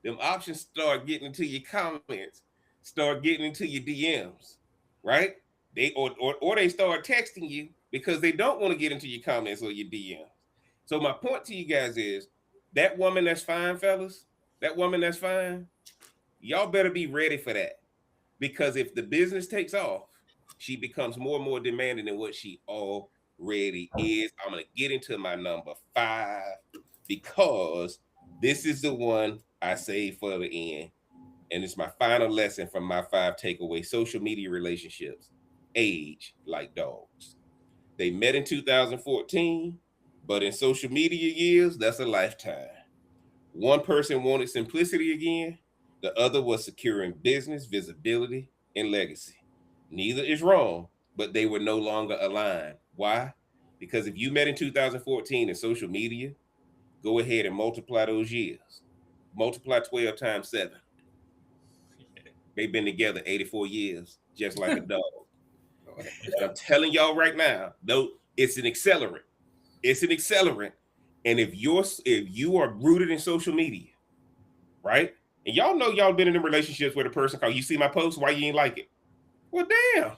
them options start getting into your comments, start getting into your DMs, right? They or they start texting you because they don't want to get into your comments or your DMs. So my point to you guys is that woman that's fine, fellas, that woman that's fine, y'all better be ready for that. Because if the business takes off, she becomes more and more demanding than what she already is. I'm going to get into my number 5 because this is the one I saved for the end. And it's my final lesson from my 5 takeaways. Social media relationships age like dogs. They met in 2014, but in social media years, that's a lifetime. One person wanted simplicity again. The other was securing business, visibility, and legacy. Neither is wrong, but they were no longer aligned. Why? Because if you met in 2014 in social media, go ahead and multiply those years. Multiply 12 times 7. They've been together 84 years, just like a dog. I'm telling y'all right now, though, it's an accelerant. It's an accelerant. And if you are rooted in social media, right? And y'all know y'all been in them relationships where the person called, you see my post, why you ain't like it? Well, damn.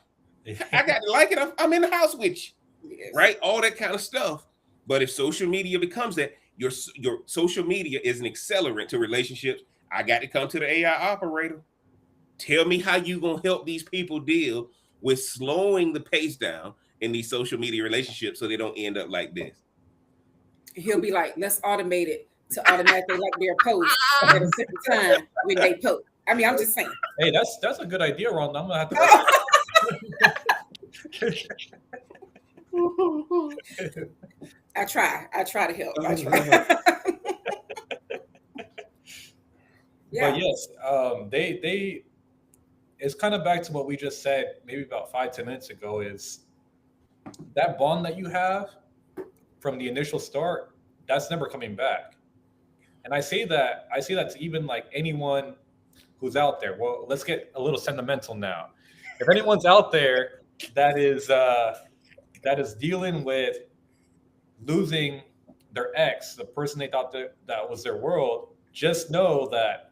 I got to like it. I'm in the house with you, yes. Right? All that kind of stuff. But if social media becomes that, your social media is an accelerant to relationships. I got to come to the AI operator. Tell me how you going to help these people deal with slowing the pace down in these social media relationships so they don't end up like this. He'll be like, let's automate it to automatically like their post at a certain time when they post. I mean, I'm just saying. Hey, that's a good idea, Ron. I'm gonna have to. I try to help. I try. Yeah. But yes, they. It's kind of back to what we just said, maybe about 5-10 minutes ago. Is that bond that you have from the initial start? That's never coming back. And I say that to even like anyone who's out there. Well, let's get a little sentimental now. If anyone's out there that is dealing with losing their ex, the person they thought that was their world, just know that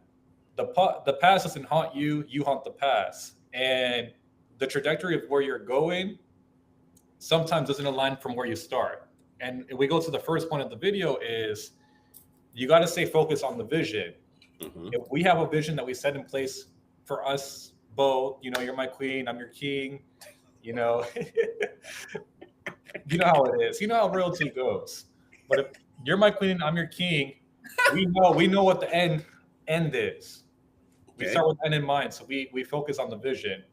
the past doesn't haunt you. You haunt the past, and the trajectory of where you're going sometimes doesn't align from where you start. And if we go to the first point of the video, is you got to stay focused on the vision. Mm-hmm. If we have a vision that we set in place for us both, you're my queen, I'm your king, you know how it is. You know how realty goes. But if you're my queen, I'm your king, we know what the end is. We start with end in mind, so we focus on the vision.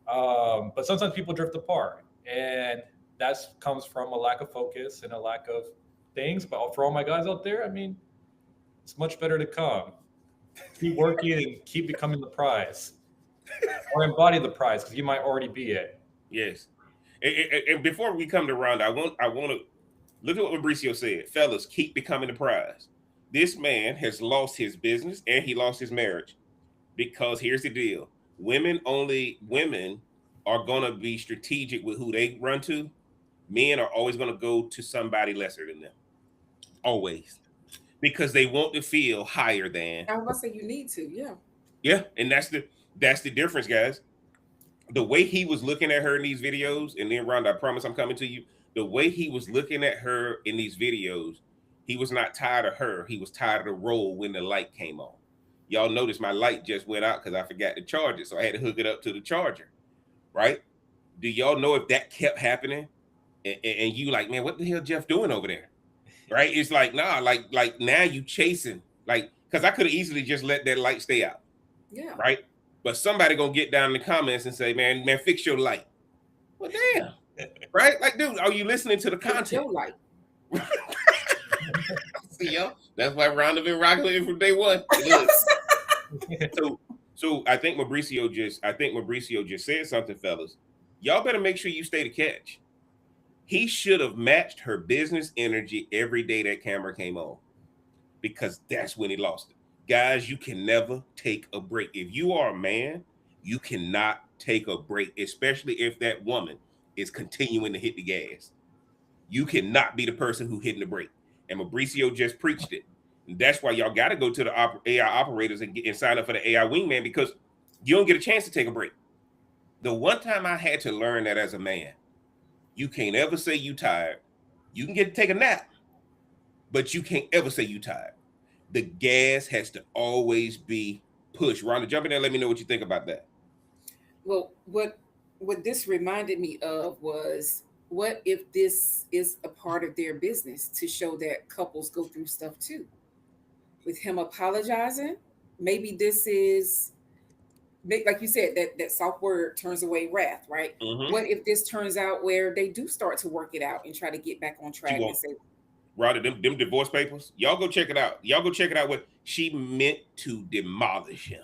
But sometimes people drift apart, and that comes from a lack of focus and a lack of things. But for all my guys out there, I mean, it's much better to come. Keep working and keep becoming the prize, or embody the prize, because you might already be it. Yes. And before we come to Rhonda, I want to look at what Mauricio said. Fellas, keep becoming the prize. This man has lost his business and he lost his marriage, because here's the deal. Women are going to be strategic with who they run to. Men are always going to go to somebody lesser than them. Always. Because they want to feel higher than. I was going to say you need to, yeah. Yeah, and that's the difference, guys. The way he was looking at her in these videos, and then Rhonda, I promise I'm coming to you. The way he was looking at her in these videos, he was not tired of her. He was tired of the role when the light came on. Y'all notice my light just went out because I forgot to charge it, so I had to hook it up to the charger, right? Do y'all know if that kept happening, and you like, man, what the hell Jeff doing over there, right? It's like, nah, like now you chasing, like, because I could have easily just let that light stay out, yeah, right? But somebody gonna get down in the comments and say, man, fix your light. Well, damn, right? Like, dude, are you listening to the content? Your light. See, yo, that's why Rhonda been rocking it from day one. So I think Mauricio just said something, fellas. Y'all better make sure you stay to catch. He should have matched her business energy every day that camera came on, because that's when he lost it. Guys, you can never take a break. If you are a man, you cannot take a break, especially if that woman is continuing to hit the gas. You cannot be the person who hitting the brake. And Mauricio just preached it. And that's why y'all got to go to the AI operators and sign up for the AI wingman, because you don't get a chance to take a break. The one time I had to learn that as a man, you can't ever say you tired. You can get to take a nap, but you can't ever say you tired. The gas has to always be pushed. Rhonda, jump in there. Let me know what you think about that. Well, what this reminded me of was, what if this is a part of their business to show that couples go through stuff too? With him apologizing, maybe this is, like you said, that soft word turns away wrath, right? Mm-hmm. What if this turns out where they do start to work it out and try to get back on track and say, Rhonda, them divorce papers, y'all go check it out. Y'all go check it out. What she meant to demolish him.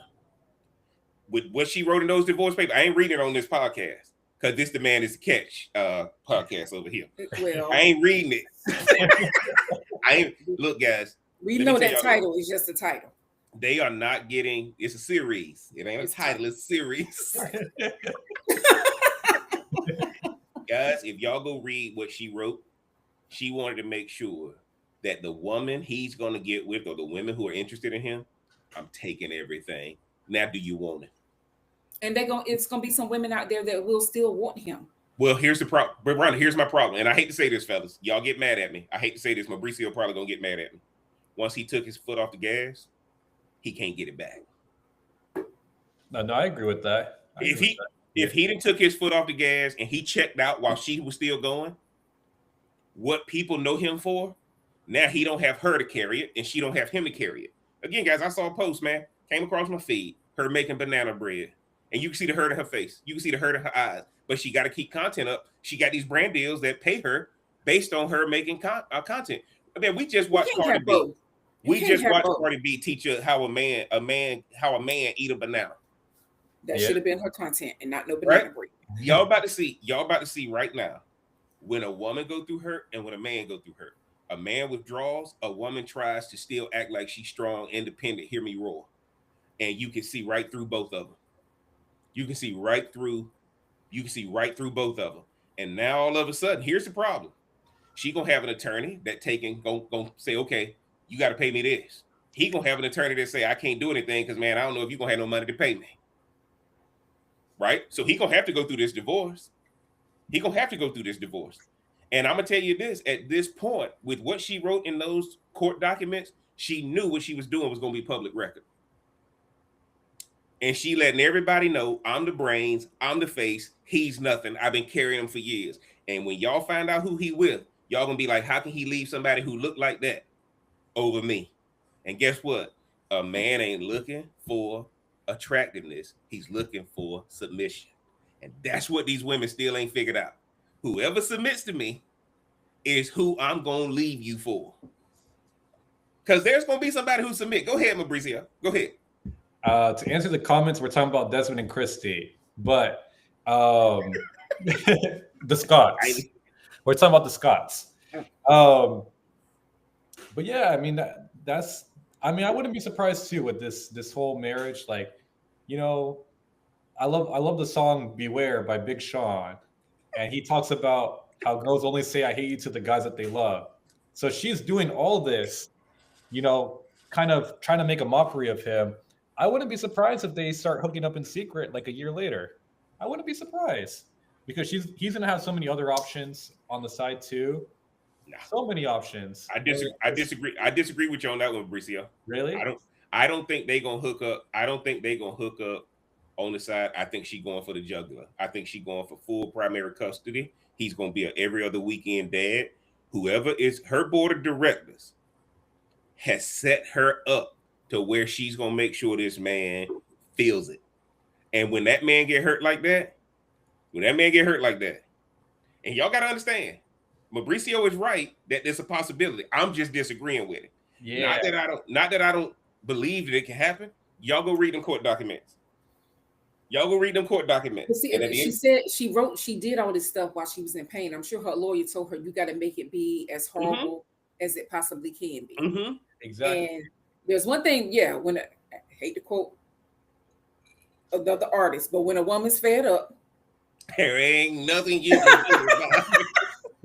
With what she wrote in those divorce papers, I ain't reading it on this podcast, because this the Man Is the Catch podcast over here. Well, I ain't reading it. Look, guys. We know that title is just a title. They are not getting, it's a series. It ain't a title, it's a series. Guys, if y'all go read what she wrote, she wanted to make sure that the woman he's going to get with, or the women who are interested in him, I'm taking everything. Now, do you want it? And it's going to be some women out there that will still want him. Well, here's the problem. But Rhonda, here's my problem. And I hate to say this, fellas. Y'all get mad at me. I hate to say this. Mauricio probably going to get mad at me. Once he took his foot off the gas, he can't get it back. No, I agree with that. If he didn't took his foot off the gas and he checked out while she was still going, what people know him for, now he don't have her to carry it and she don't have him to carry it. Again, guys, I saw a post, man, came across my feed, her making banana bread. And you can see the hurt in her face. You can see the hurt in her eyes. But she got to keep content up. She got these brand deals that pay her based on her making content. I mean, we just watched Cardi B. We just watched Cardi B teach her how a man eat a banana. That should have been her content and not no banana bread. Y'all about to see right now when a woman go through hurt and when a man go through hurt. A man withdraws, a woman tries to still act like she's strong, independent, hear me roar. And you can see right through both of them. You can see right through both of them. And now all of a sudden, here's the problem. She gonna have an attorney that gonna say, okay, you got to pay me this. He gonna have an attorney that say, I can't do anything because, man, I don't know if you're gonna have no money to pay me. Right? So he gonna have to go through this divorce. And I'm gonna tell you this, at this point, with what she wrote in those court documents, she knew what she was doing was gonna be public record. And she letting everybody know, I'm the brains, I'm the face, he's nothing. I've been carrying him for years. And when y'all find out who he with, y'all gonna be like, how can he leave somebody who looked like that over me? And guess what? A man ain't looking for attractiveness. He's looking for submission. And that's what these women still ain't figured out. Whoever submits to me is who I'm gonna leave you for. Because there's gonna be somebody who submit. Go ahead, Mauricio. Go ahead. To answer the comments, we're talking about Desmond and Kristy, but the Scots. We're talking about the Scots. But yeah, I mean that's. I mean, I wouldn't be surprised too with this whole marriage. Like, you know, I love the song "Beware" by Big Sean, and he talks about how girls only say "I hate you" to the guys that they love. So she's doing all this, you know, kind of trying to make a mockery of him. I wouldn't be surprised if they start hooking up in secret like a year later. I wouldn't be surprised because he's gonna have so many other options on the side too. So many options. I disagree with you on that one, Mauricio. Really? I don't think they gonna hook up. I don't think they gonna hook up on the side. I think she's going for the jugular. I think she's going for full primary custody. He's gonna be an every other weekend dad. Whoever is her board of directors has set her up to where she's gonna make sure this man feels it. And when that man get hurt like that, and y'all gotta understand, Mauricio is right that there's a possibility. I'm just disagreeing with it. Yeah. Not that I don't believe that it can happen. Y'all go read them court documents. Y'all go read them court documents. See, she said she did all this stuff while she was in pain. I'm sure her lawyer told her, you got to make it be as horrible as it possibly can be. Mm-hmm. Exactly. And there's one thing, when I hate to quote the artist, but when a woman's fed up, there ain't nothing you can do about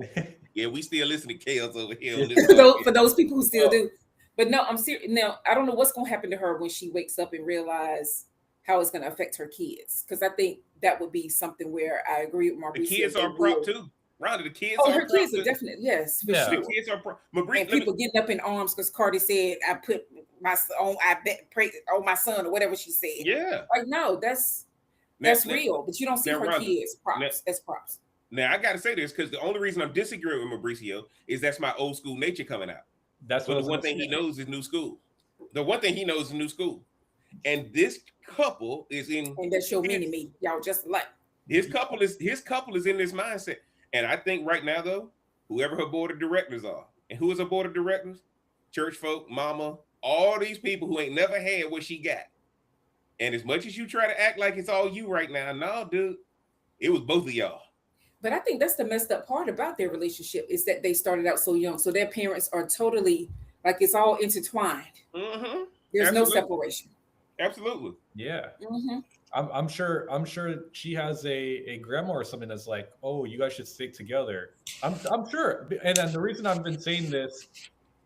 it. Yeah, we still listen to Chaos over here. On this for those people who still do. But no, I'm serious. Now, I don't know what's going to happen to her when she wakes up and realize how it's going to affect her kids. Because I think that would be something where I agree with Mauricio. The kids are a prop too. Rhonda, the kids her kids are definitely, yes, for sure. The kids are and people getting up in arms because Cardi said, I put my son, pray on my son, or whatever she said. Yeah. Like, no, that's real. But you don't see her Rhonda, kids props as props. Now, I got to say this because the only reason I'm disagreeing with Mauricio is that's my old school nature coming out. That's the one thing he knows is new school. The one thing he knows is new school. And this couple is in. And that's your mini-me. Y'all just like. His couple is in this mindset. And I think right now, though, whoever her board of directors are, and who is her board of directors? Church folk, mama, all these people who ain't never had what she got. And as much as you try to act like it's all you right now, no, dude, it was both of y'all. But I think that's the messed up part about their relationship is that they started out so young. So their parents are totally, like, it's all intertwined. Mm-hmm. There's no separation. Absolutely. Yeah. Mm-hmm. I'm sure she has a grandma or something that's like, oh, you guys should stick together. I'm sure. And then the reason I've been saying this,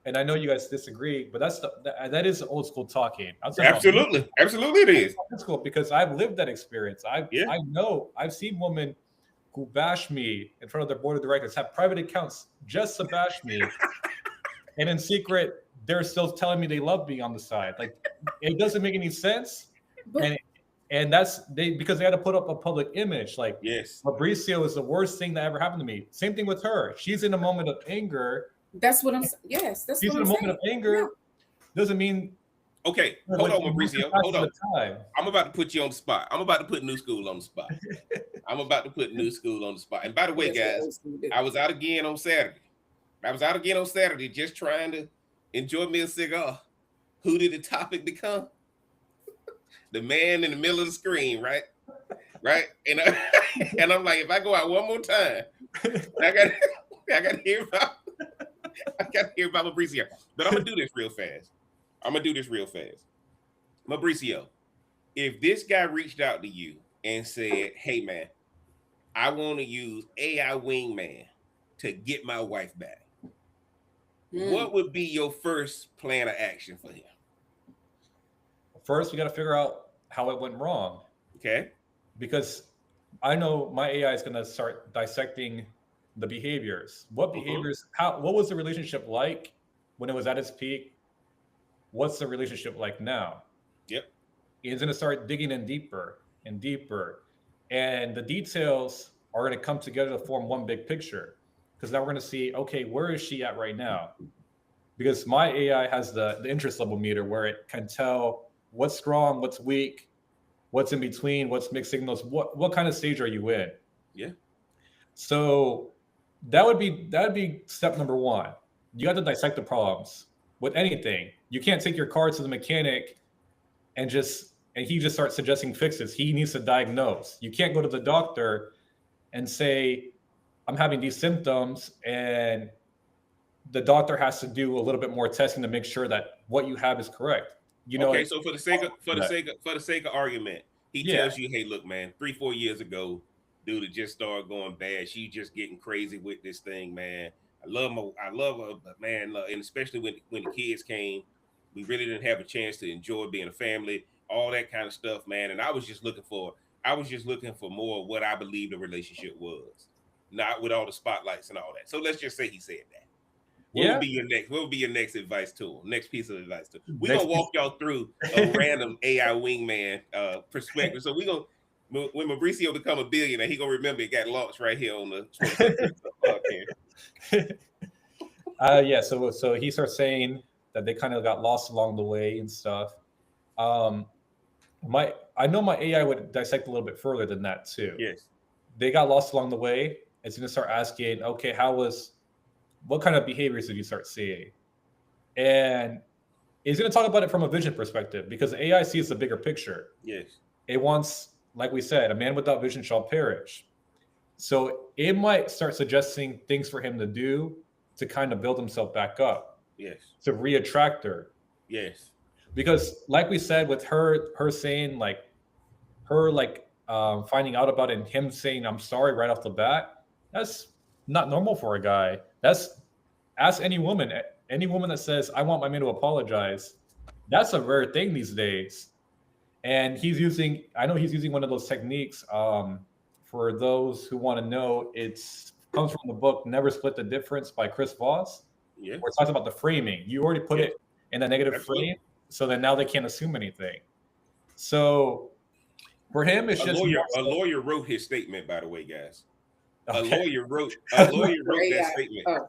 and I know you guys disagree, but that is old school talking. Absolutely. Absolutely it is. That's cool because I've lived that experience. I know I've seen women who bash me in front of their board of directors, have private accounts just to bash me. And in secret, they're still telling me they love me on the side. Like, it doesn't make any sense. And that's because they had to put up a public image. Like, yes, Mauricio is the worst thing that ever happened to me. Same thing with her. She's in a moment of anger. That's what I'm saying. Yes, that's she's what I'm in a saying. moment of anger. Yeah. Doesn't mean. Okay, hold on, Mauricio. Hold on. I'm about to put you on the spot. I'm about to put New School on the spot. And by the way, guys, I was out again on Saturday. Just trying to enjoy me a cigar. Who did the topic become? The man in the middle of the screen, right? And I'm like, if I go out one more time, I got to hear about Mauricio. But I'm gonna do this real fast. Mauricio, if this guy reached out to you and said, hey man, I want to use AI wingman to get my wife back, what would be your first plan of action for him? First, we got to figure out how it went wrong. Okay. Because I know my AI is going to start dissecting the behaviors. What behaviors, what was the relationship like when it was at its peak? What's the relationship like now? Yep. It's going to start digging in deeper and deeper. And the details are going to come together to form one big picture. Because now we're going to see, okay, where is she at right now? Because my AI has the interest level meter where it can tell what's strong, what's weak, what's in between, what's mixed signals, what kind of stage are you in? Yeah. So that would be step number one. You have to dissect the problems with anything. You can't take your car to the mechanic and he just starts suggesting fixes. He needs to diagnose. You can't go to the doctor and say, I'm having these symptoms, and the doctor has to do a little bit more testing to make sure that what you have is correct. Okay, so for the sake of argument, he tells you, hey, look, man, 3-4 years ago, dude, it just started going bad. She just getting crazy with this thing, man. I love her, but man, and especially when the kids came, we really didn't have a chance to enjoy being a family, all that kind of stuff, man. And I was just looking for more of what I believe the relationship was, not with all the spotlights and all that. So let's just say he said that. What would be your next advice to him? Next piece of advice to him? We're gonna walk y'all through a random AI wingman perspective. So when Mauricio become a billionaire, he gonna remember it got launched right here on the So he starts saying that they kind of got lost along the way and stuff. I know my AI would dissect a little bit further than that too. Yes. They got lost along the way. It's gonna start asking, okay, what kind of behaviors did you start seeing? And it's going to talk about it from a vision perspective because AI sees the bigger picture. Yes. It wants like we said, a man without vision shall perish. So it might start suggesting things for him to do to kind of build himself back up, Yes. to reattract her. Yes. Because like we said, with her saying like finding out about it and him saying I'm sorry right off the bat, that's not normal for a guy. That's ask any woman that says I want my man to apologize. That's a rare thing these days. And I know he's using one of those techniques. For those who want to know, it's comes from the book Never Split the Difference by Chris Voss. Yeah. Where it talks about the framing. You already put it in a negative Absolutely. frame, so then now they can't assume anything. So for him, it's just a lawyer wrote his statement, by the way, guys. Okay. A lawyer wrote that statement. Oh.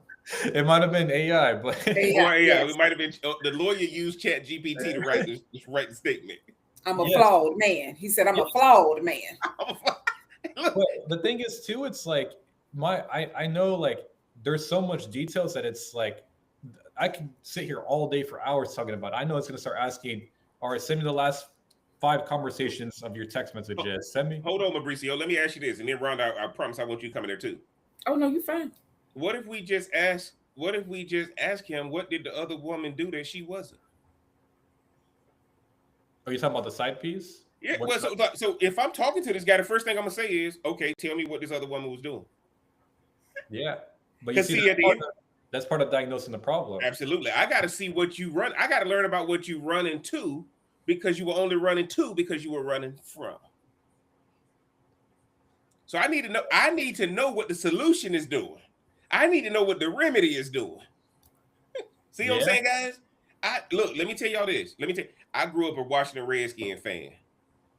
It might have been AI, but AI. Yes. It might have been the lawyer used Chat GPT to write the statement. I'm a flawed man. He said, I'm a flawed man. But the thing is too, it's like I know like there's so much details that it's like I can sit here all day for hours talking about it. I know it's gonna start asking, all right, send me the last 5 conversations of your text messages. Send me. Hold on, Mauricio. Let me ask you this, and then Rhonda, I promise I want you to come in there too. Oh no, you're fine. What if we just ask him what did the other woman do that she wasn't? Are you talking about the side piece? Yeah. Well, so if I'm talking to this guy, the first thing I'm gonna say is, okay, tell me what this other woman was doing. Yeah, but you see, that's part of diagnosing the problem. Absolutely. I got to see what you run. I got to learn about what you run into, because you were only running to because you were running from. So I need to know what the solution is doing. I need to know what the remedy is doing. See what I'm saying, guys? Let me tell y'all this. I grew up a Washington Redskins fan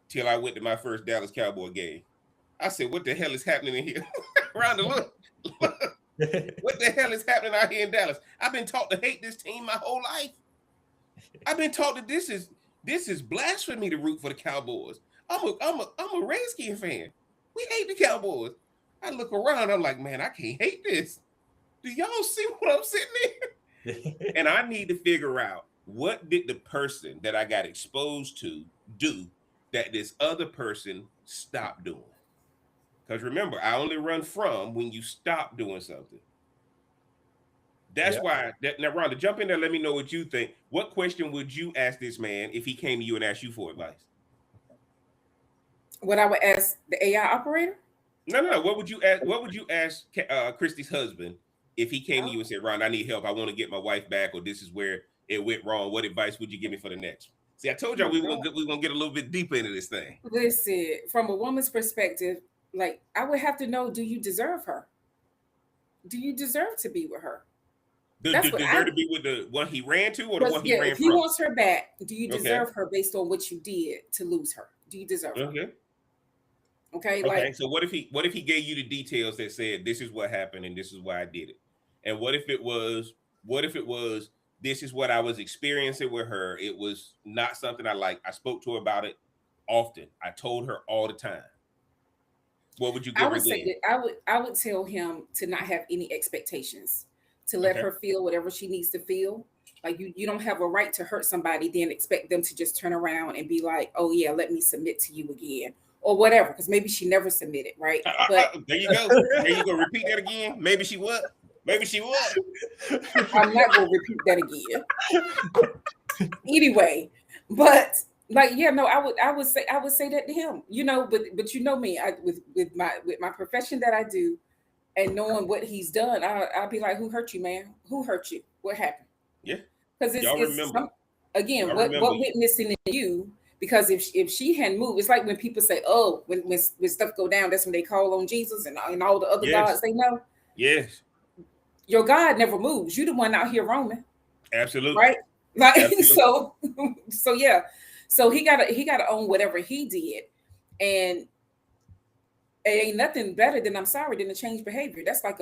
till I went to my first Dallas Cowboy game. I said, what the hell is happening in here? Around the look. What the hell is happening out here in Dallas? I've been taught to hate this team my whole life. I've been taught that this is blasphemy to root for the Cowboys. I'm a Redskins fan. We hate the Cowboys. I look around, I'm like, man, I can't hate this. Do y'all see what I'm sitting there? And I need to figure out, what did the person that I got exposed to do that this other person stopped doing? Because remember, I only run from when you stop doing something. That's why. Now, Rhonda, jump in there. Let me know what you think. What question would you ask this man if he came to you and asked you for advice? What I would ask the AI operator? No. What would you ask Kristy's husband if he came to you and said, "Ron, I need help. I want to get my wife back, or this is where it went wrong. What advice would you give me for the next?" See, I told y'all we were gonna get a little bit deeper into this thing. Listen, from a woman's perspective, like I would have to know: do you deserve her? Do you deserve to be with her? Deserve to be with the one he ran to, or the one he ran from? If he wants her back, do you deserve her based on what you did to lose her? Do you deserve her? Okay. So what if he gave you the details that said this is what happened and this is why I did it? And what if it was this is what I was experiencing with her? It was not something I liked. I spoke to her about it often. I told her all the time. What would you give her then? I would tell him to not have any expectations, to let her feel whatever she needs to feel. Like you don't have a right to hurt somebody, then expect them to just turn around and be like, oh yeah, let me submit to you again. Or whatever, because maybe she never submitted, right? But there you go. There you go. Repeat that again. Maybe she would. Maybe she would. I'm not gonna repeat that again. Anyway, but like, yeah, no, I would say that to him, but you know me, with my profession that I do, and knowing what he's done, I'll be like, who hurt you, man? Who hurt you? What happened? Yeah, because it's what witnessing in you. Because if she hadn't moved, it's like when people say, "Oh, when stuff go down, that's when they call on Jesus and all the other gods they know." Yes, your God never moves. You're the one out here roaming. Absolutely, right? Like absolutely. so yeah. So he gotta own whatever he did, and it ain't nothing better than I'm sorry than to change behavior. That's like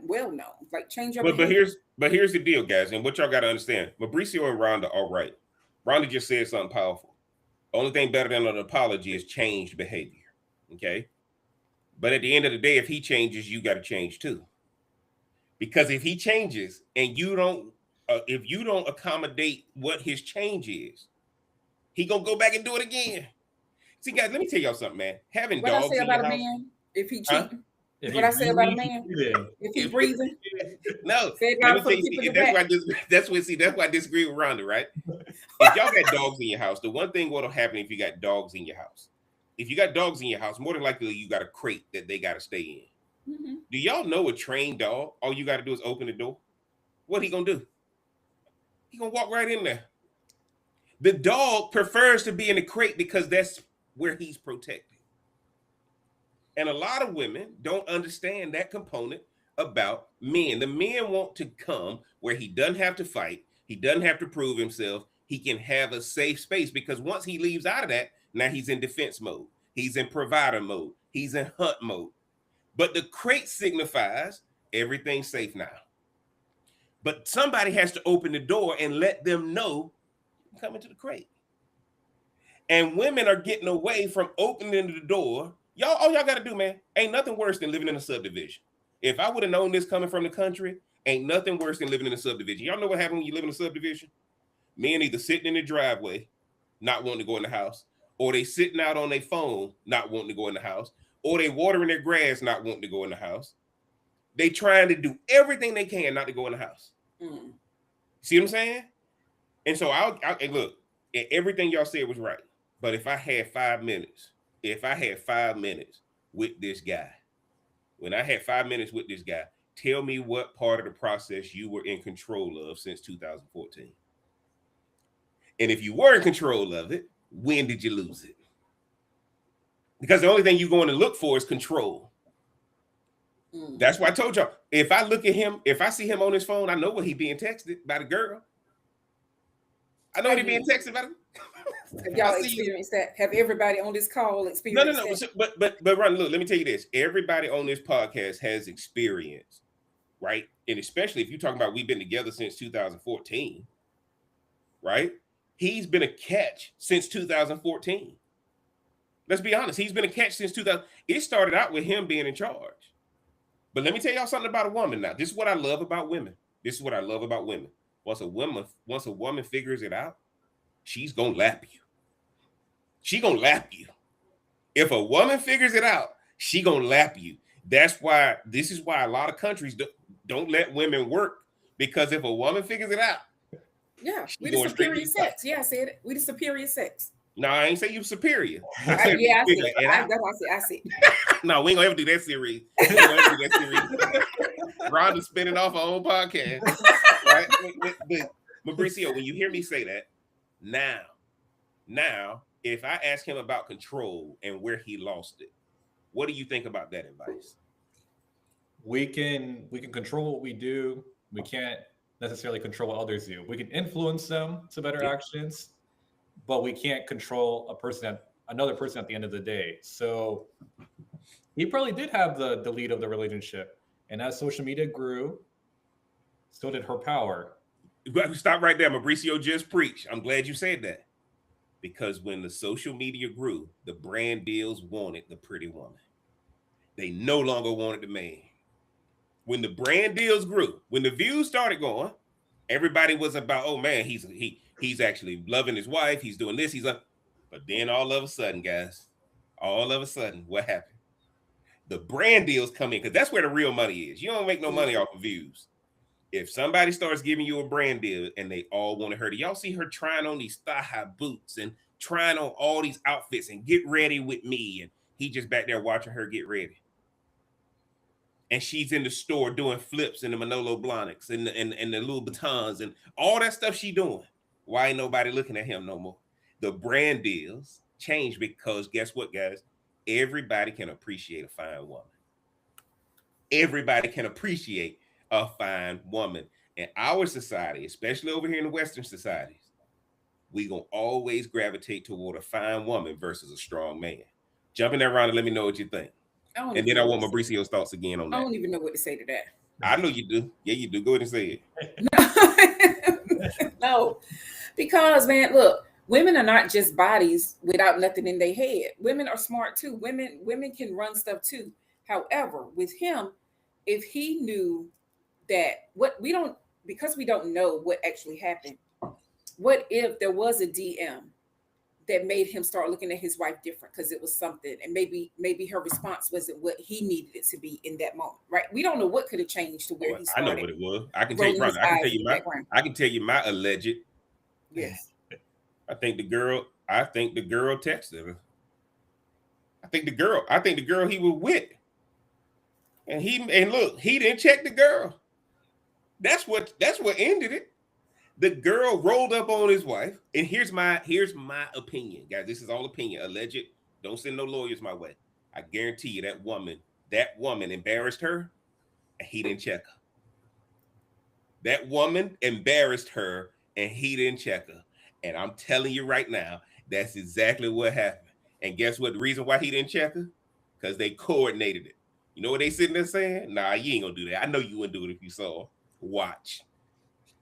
well known. Like change your behavior. But here's the deal, guys, and what y'all got to understand. Mauricio and Rhonda are right. Rhonda just said something powerful. Only thing better than an apology is changed behavior. Okay. But at the end of the day, if he changes, you got to change too. Because if he changes and if you don't accommodate what his change is, he gonna go back and do it again. See, guys, let me tell y'all something, man. Having What I dogs say in your about a house. man if he Huh? cheating? If What he I say about a really man cheated, if he breathing? No, Say it let loud me for tell the you, people see, in the back. that's why I disagree with Rhonda, right? If y'all got dogs in your house, the one thing what'll happen if you got dogs in your house, if you got dogs in your house, more than likely you got a crate that they got to stay in. Mm-hmm. Do y'all know a trained dog? All you got to do is open the door. What he gonna do? He gonna walk right in there. The dog prefers to be in the crate because that's where he's protected. And a lot of women don't understand that component about men. The men want to come where he doesn't have to fight, he doesn't have to prove himself. He can have a safe space because once he leaves out of that, now he's in defense mode, he's in provider mode, he's in hunt mode. But the crate signifies everything's safe now. But somebody has to open the door and let them know you come into the crate. And women are getting away from opening the door. Y'all, all y'all got to do, man, ain't nothing worse than living in a subdivision. If I would have known this coming from the country, ain't nothing worse than living in a subdivision. Y'all know what happens when you live in a subdivision? Men either sitting in the driveway, not wanting to go in the house, or they sitting out on their phone, not wanting to go in the house, or they watering their grass, not wanting to go in the house. They trying to do everything they can not to go in the house. Mm. See what I'm saying? And so and look, everything y'all said was right. But if I had 5 minutes, with this guy, when I had 5 minutes with this guy, tell me what part of the process you were in control of since 2014. And if you were in control of it, when did you lose it? Because the only thing you're going to look for is control. Mm. That's why I told y'all, if I look at him, if I see him on his phone, I know what he being texted by the girl. I know what he being texted by the Have y'all experienced that? Have everybody on this call experienced that? No. But Ron, look, let me tell you this. Everybody on this podcast has experience, right? And especially if you're talking about we've been together since 2014, right? He's been a catch since 2014. Let's be honest. He's been a catch since 2000. It started out with him being in charge. But let me tell y'all something about a woman now. This is what I love about women. Once a woman figures it out, she's gonna lap you. She gonna lap you. If a woman figures it out, she gonna lap you. This is why a lot of countries don't let women work, because if a woman figures it out, yeah, we the superior sex. Yeah, I said it. We the superior sex. No, I ain't say you superior. I see. No, we ain't gonna ever do that series. Rhonda's spinning off her own podcast. Right? But Mauricio, when you hear me say that, now, if I ask him about control and where he lost it, what do you think about that advice? We can control what we do. We can't necessarily control what others do. We can influence them to better actions, but we can't control another person at the end of the day. So he probably did have the lead of the relationship. And as social media grew, so did her power. Stop right there. Mauricio just preached. I'm glad you said that. Because when the social media grew, the brand deals wanted the pretty woman. They no longer wanted the man. When the brand deals grew, when the views started going, everybody was about, oh man, he's actually loving his wife. He's doing this. But then all of a sudden, guys, what happened? The brand deals come in, because that's where the real money is. You don't make no money off of views. If somebody starts giving you a brand deal and they all want to hurt it, y'all see her trying on these thigh-high boots and trying on all these outfits and get ready with me, and he just back there watching her get ready. And she's in the store doing flips in the Manolo Blahniks and the Louboutins and all that stuff she doing. Why ain't nobody looking at him no more? The brand deals change because guess what, guys? Everybody can appreciate a fine woman. Everybody can appreciate a fine woman. In our society, especially over here in the Western societies, we gonna always gravitate toward a fine woman versus a strong man. Jump in there, Ron, and let me know what you think. And then I want Mauricio's thoughts again on that. I don't even know what to say to that. I know you do. Yeah, you do. Go ahead and say it. No, because man, look, women are not just bodies without nothing in their head. Women are smart too. Women can run stuff too. However, with him, if he knew that because we don't know what actually happened. What if there was a DM that made him start looking at his wife different because it was something, and maybe her response wasn't what he needed it to be in that moment, right? We don't know what could have changed to where he I started. know what it was. I can tell you, Ron, I can tell you my alleged. Yes. I think the girl texted her. I think the girl he was with. And look, he didn't check the girl. That's what ended it. The girl rolled up on his wife, and here's my opinion, guys. This is all opinion, alleged. Don't send no lawyers my way. I guarantee you that woman embarrassed her, and he didn't check her. That woman embarrassed her, and he didn't check her. And I'm telling you right now, that's exactly what happened. And guess what? The reason why he didn't check her? Because they coordinated it. You know what they sitting there saying? Nah, you ain't gonna do that. I know you wouldn't do it if you saw her. Watch.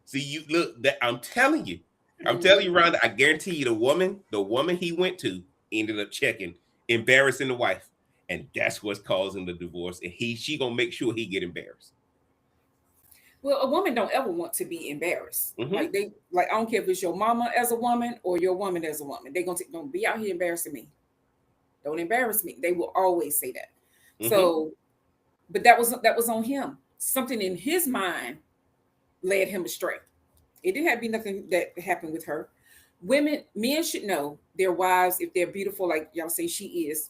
See, you look that I'm telling you, Rhonda, I guarantee you the woman he went to ended up checking, embarrassing the wife. And that's what's causing the divorce. And she gonna make sure he get embarrassed. Well, a woman don't ever want to be embarrassed. Like I don't care if it's your mama as a woman or your woman as a woman. They don't be out here embarrassing me. Don't embarrass me. They will always say that. So, but that was on him. Something in his mind led him astray. It didn't have to be nothing that happened with her. Men should know their wives, if they're beautiful, like y'all say she is,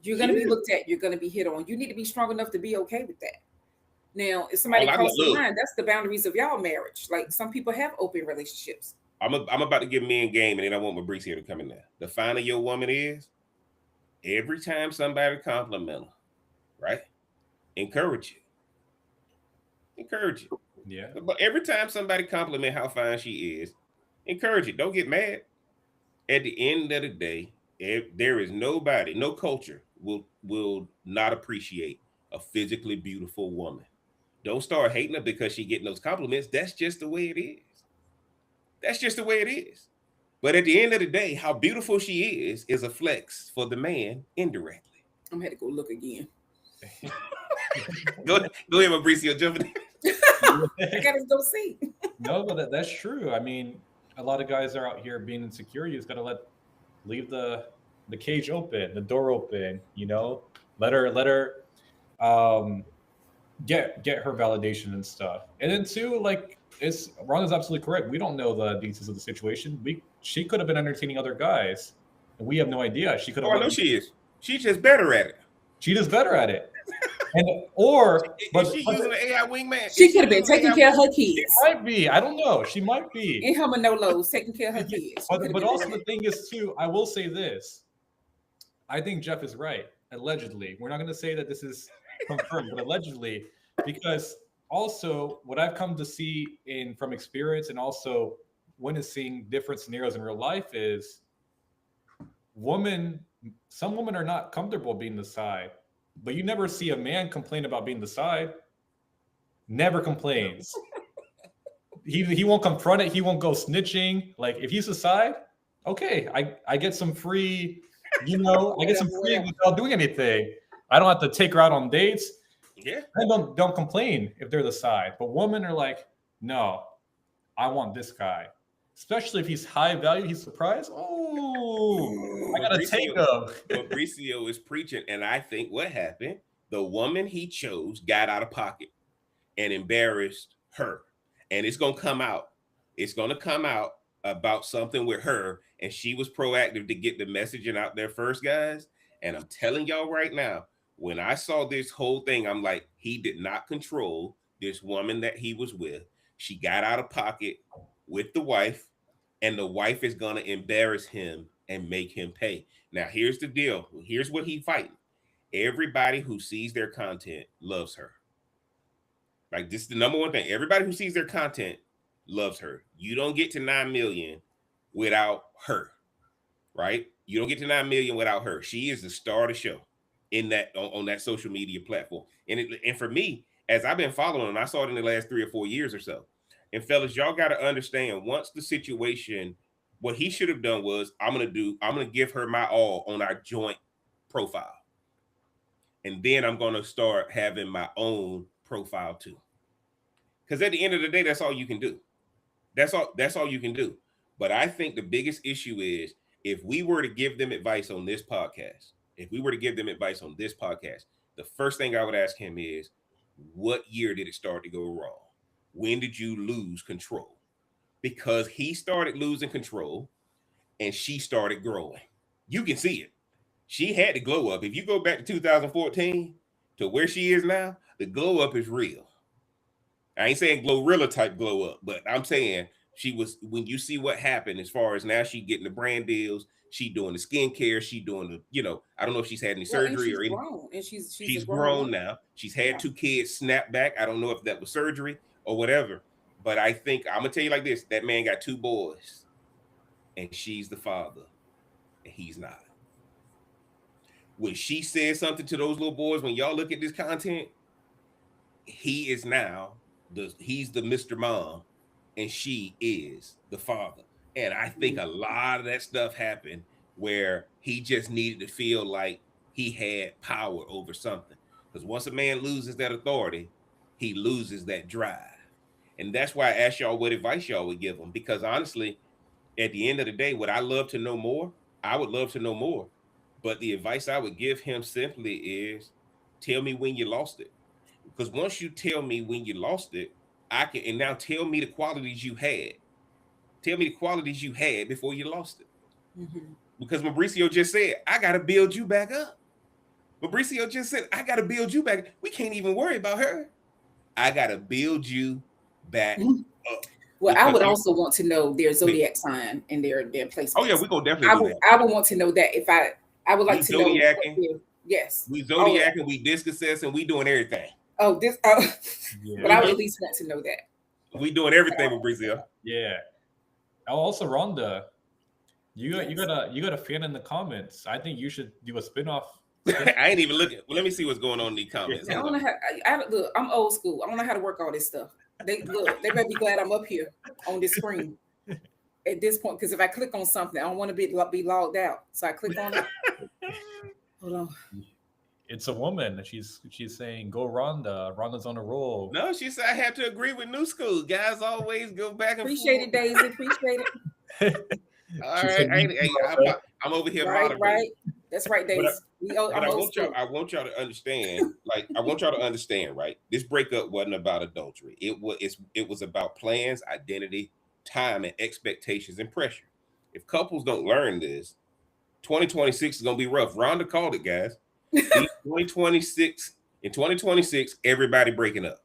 you're going to be looked at, you're going to be hit on. You need to be strong enough to be okay with that. Now, if somebody crosses the line, that's the boundaries of y'all marriage. Like some people have open relationships. I'm about to give men game, and then I want Mauricio to come in there. The finer your woman is, every time somebody compliment her, right? Encourage it. Yeah. But every time somebody compliment how fine she is, encourage it. Don't get mad. At the end of the day, there is nobody, no culture will not appreciate a physically beautiful woman. Don't start hating her because she getting those compliments. That's just the way it is. But at the end of the day, how beautiful she is a flex for the man indirectly. I'm gonna have to go look again. Go ahead, Mauricio, jump in. I gotta go see. No, but that's true. I mean, a lot of guys are out here being insecure. You just gotta leave the cage open, the door open. You know, let her get her validation and stuff. And then too, like Ron is absolutely correct. We don't know the details of the situation. She could have been entertaining other guys, and we have no idea. She could have. Oh, I know she is. She's just better at it. She is better at it. And is she using an AI wingman? She could have been taking care of her kids. She might be. I don't know. She might be. In her Manolos, taking care of her kids. But also the thing is too, I will say this. I think Jeff is right. Allegedly. We're not going to say that this is confirmed, but allegedly, because also what I've come to see from experience and also witnessing different scenarios in real life is some women are not comfortable being the side, but you never see a man complain about being the side. Never complains. He won't confront it. He won't go snitching. Like if he's the side, okay, I get some free, I get some free without doing anything. I don't have to take her out on dates. Yeah. I don't complain if they're the side. But women are like, no, I want this guy. Especially if he's high value, he's surprised. Oh, I gotta take him. Mauricio is preaching, and I think what happened, the woman he chose got out of pocket and embarrassed her. And it's gonna come out. It's gonna come out about something with her, and she was proactive to get the messaging out there first, guys. And I'm telling y'all right now, when I saw this whole thing, I'm like, he did not control this woman that he was with. She got out of pocket with the wife, and the wife is going to embarrass him and make him pay. Now, here's the deal. Here's what he fighting. Everybody who sees their content loves her. Like, this is the number one thing. Everybody who sees their content loves her. You don't get to 9 million without her, right? You don't get to 9 million without her. She is the star of the show in that on that social media platform. And for me, as I've been following, I saw it in the last 3 or 4 years or so. And fellas, y'all got to understand, once the situation, what he should have done was, I'm going to give her my all on our joint profile. And then I'm going to start having my own profile too. Because at the end of the day, that's all you can do. That's all you can do. But I think the biggest issue is, If we were to give them advice on this podcast, the first thing I would ask him is, what year did it start to go wrong? When did you lose control? Because he started losing control and she started growing. You can see it. She had to glow up. If you go back to 2014 to where she is now, the glow up is real. I ain't saying Glorilla type glow up, but I'm saying she was, when you see what happened as far as now she getting the brand deals, she doing the skincare, she doing the, you know, I don't know if she's had any surgery or anything. Grown, and she's grown now. She's had 2 kids snap back. I don't know if that was surgery or whatever, but I think I'm gonna tell you like this: that man got 2 boys, and she's the father, and he's not. When she said something to those little boys, when y'all look at this content, he is now he's the Mr. Mom, and she is the father. And I think a lot of that stuff happened where he just needed to feel like he had power over something. Because once a man loses that authority, he loses that drive. And that's why I asked y'all what advice y'all would give him. Because honestly, at the end of the day, would I love to know more? I would love to know more. But the advice I would give him simply is, tell me when you lost it. Because once you tell me when you lost it, I can, and now tell me the qualities you had. Tell me the qualities you had before you lost it. Mm-hmm. Because Mauricio just said, I got to build you back up. Mauricio just said, I got to build you back. We can't even worry about her. I got to build you back up. Well, I would also want to know their zodiac sign and their placement. Oh, yeah, we're going to definitely do that. I would want to know that if I would like to know. Yes. We zodiacing, we disc assessing, we doing everything. Oh, yeah. But I would at least want to know that. We doing everything with Brazil. Yeah. Also, Rhonda, you got a fan in the comments. I think you should do a spinoff. I ain't even looking. Well, let me see what's going on in the comments. I don't know how. Look, I'm old school. I don't know how to work all this stuff. They better be glad I'm up here on this screen at this point. Because if I click on something, I don't want to be logged out. So I click on it. Hold on. It's a woman. She's saying, "Go Rhonda. Rhonda's on a roll." No, she said I have to agree with New School. Guys always go back and appreciate forth. It, Daisy. Appreciate it. All right, I'm over here. Right. That's right, Daisy. I want y'all to understand. I want y'all to understand. Right, this breakup wasn't about adultery. It was about plans, identity, time, and expectations and pressure. If couples don't learn this, 2026 is gonna be rough. Rhonda called it, guys. 2026, everybody breaking up.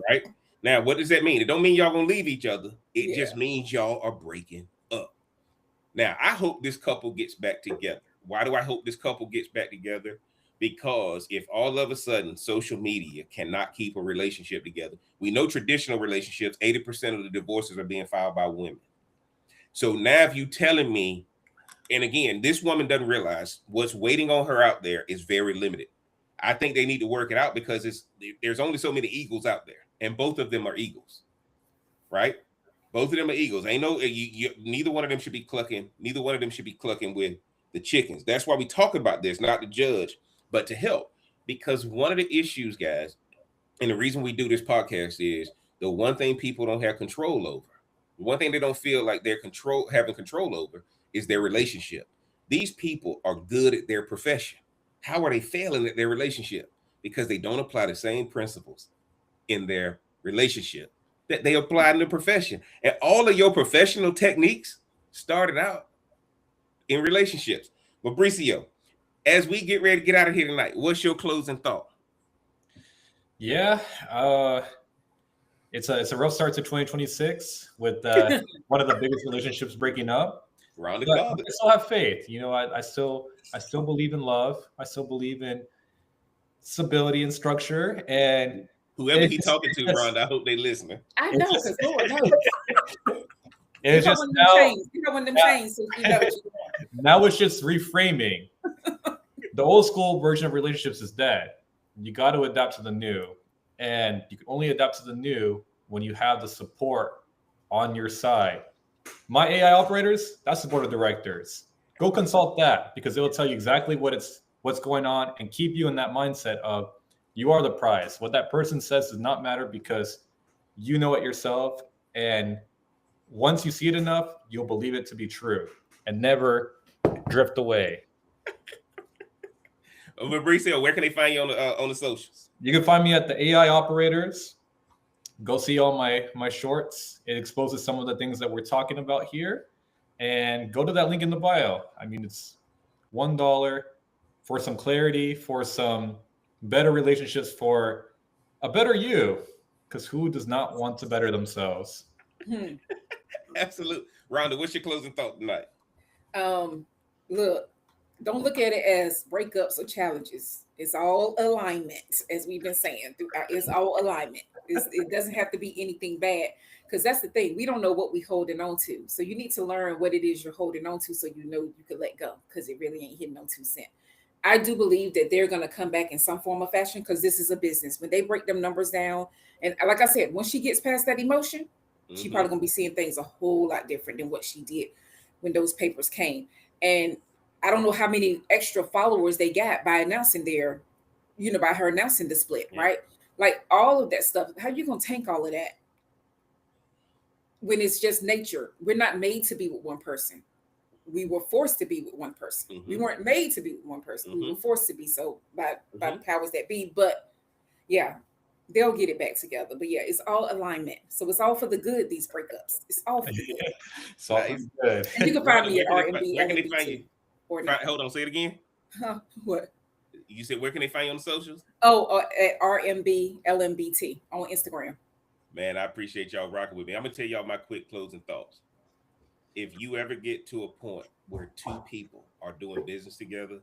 Right? Now, what does that mean? It don't mean y'all gonna leave each other. It just means y'all are breaking up. Now, I hope this couple gets back together. Why do I hope this couple gets back together? Because if all of a sudden social media cannot keep a relationship together, we know traditional relationships, 80% of the divorces are being filed by women. So now if you telling me, and again, this woman doesn't realize what's waiting on her out there is very limited. I think they need to work it out because there's only so many eagles out there, and both of them are eagles, right? Both of them are eagles. Ain't no, neither one of them should be clucking. Neither one of them should be clucking with the chickens. That's why we talk about this, not to judge, but to help. Because one of the issues, guys, and the reason we do this podcast is the one thing people don't have control over. The one thing they don't feel like they're having control over is their relationship. These people are good at their profession. How are they failing at their relationship? Because they don't apply the same principles in their relationship that they apply in the profession. And all of your professional techniques started out in relationships. Mauricio, as we get ready to get out of here tonight, what's your closing thought? Yeah, it's a rough start to 2026 with one of the biggest relationships breaking up. I still have faith. You know, I still believe in love. I still believe in stability and structure. And whoever he's talking to, Ron, I hope they listening. I know, because Lord knows. It's just now it's just reframing. The old school version of relationships is dead. You got to adapt to the new. And you can only adapt to the new when you have the support on your side. My AI operators, that's the board of directors. Go consult that because it will tell you exactly what's going on and keep you in that mindset of you are the prize. What that person says does not matter because you know it yourself. And once you see it enough, you'll believe it to be true. and never drift away. Mauricio, where can they find you on the socials? You can find me at the AI Operators. Go see all my shorts. It exposes some of the things that we're talking about here. And go to that link in the bio. I mean, it's $1 for some clarity, for some better relationships, for a better you. Because who does not want to better themselves? Absolutely. Rhonda, what's your closing thought tonight? Look, don't look at it as breakups or challenges. It's all alignment, as we've been saying. It's all alignment. It doesn't have to be anything bad, because that's the thing. We don't know what we're holding on to. So you need to learn what it is you're holding on to, so you know you can let go, because it really ain't hitting on 2 cents. I do believe that they're going to come back in some form of fashion, because this is a business. When they break them numbers down, and like I said, when she gets past that emotion, she probably going to be seeing things a whole lot different than what she did when those papers came. And I don't know how many extra followers they got by announcing by her announcing the split, right? Like all of that stuff. How you going to tank all of that when it's just nature? We're not made to be with one person. We were forced to be with one person. We weren't made to be with one person. We were forced to be so by the powers that be. But yeah, they'll get it back together. But yeah, it's all alignment. So it's all for the good, these breakups. It's all for the good. It's all good. And you can find me at RMB. Where can they find you? Hold on, say it again. Huh? What? You said where can they find you on the socials? Oh, at RMB LMBT on Instagram. Man, I appreciate y'all rocking with me. I'm gonna tell y'all my quick closing thoughts. If you ever get to a point where 2 people are doing business together,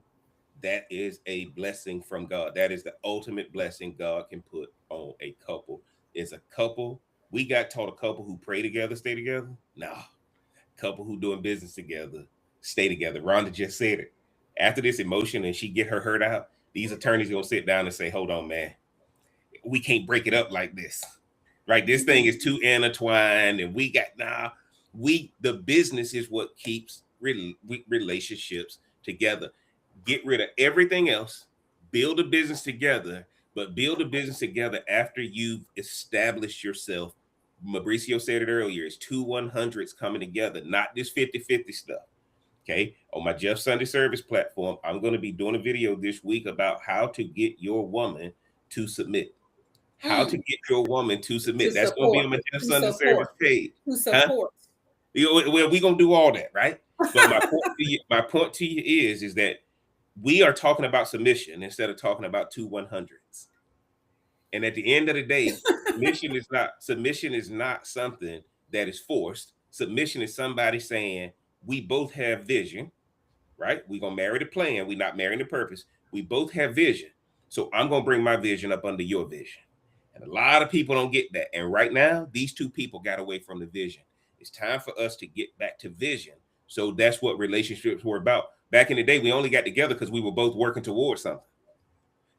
that is a blessing from God. That is the ultimate blessing God can put on a couple. It's a couple. We got taught a couple who pray together, stay together. Nah, couple who doing business together, stay together. Rhonda just said it. After this emotion and she get her hurt out, these attorneys gonna sit down and say, hold on, man, we can't break it up like this, right? This thing is too intertwined, and the business is what keeps relationships together. Get rid of everything else, build a business together, but build a business together after you've established yourself. Mauricio said it earlier, it's 2 100s coming together, not this 50-50 stuff. Okay, on my Jeff Sunday Service platform, I'm going to be doing a video this week about how to get your woman to submit. How to get your woman to submit. That's going to be on my Jeff Sunday Service page. Who supports? Well, we're going to do all that, right? But my point to you is that we are talking about submission instead of talking about 2 100s. And at the end of the day, submission is not something that is forced. Submission is somebody saying, we both have vision, right? We're going to marry the plan. We're not marrying the purpose. We both have vision. So I'm going to bring my vision up under your vision. And a lot of people don't get that. And right now, these 2 people got away from the vision. It's time for us to get back to vision. So that's what relationships were about. Back in the day, we only got together because we were both working towards something.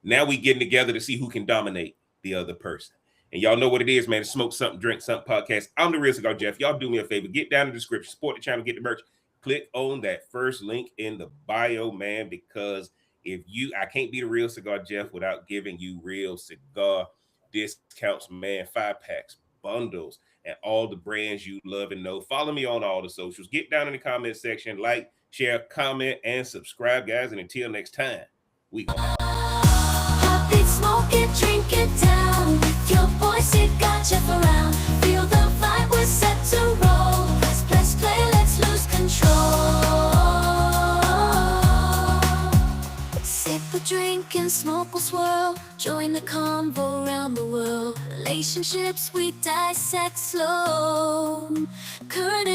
Now we getting together to see who can dominate the other person. And y'all know what it is, man. It's Smoke Something, Drink Something podcast. I'm the Real Cigar Jeff. Y'all do me a favor. Get down in the description. Support the channel. Get the merch. Click on that first link in the bio, man, because I can't be the Real Cigar Jeff without giving you real cigar discounts, man. 5-packs, bundles, and all the brands you love and know. Follow me on all the socials. Get down in the comment section. Like, share, comment, and subscribe, guys. And until next time, we go. Pop it, smoke it, drink it down. With your voice, it got Jeff around. Feel the vibe, we're set to roll. Press play, let's lose control. Sip a drink and smoke will swirl. Join the convo around the world. Relationships we dissect slow. Current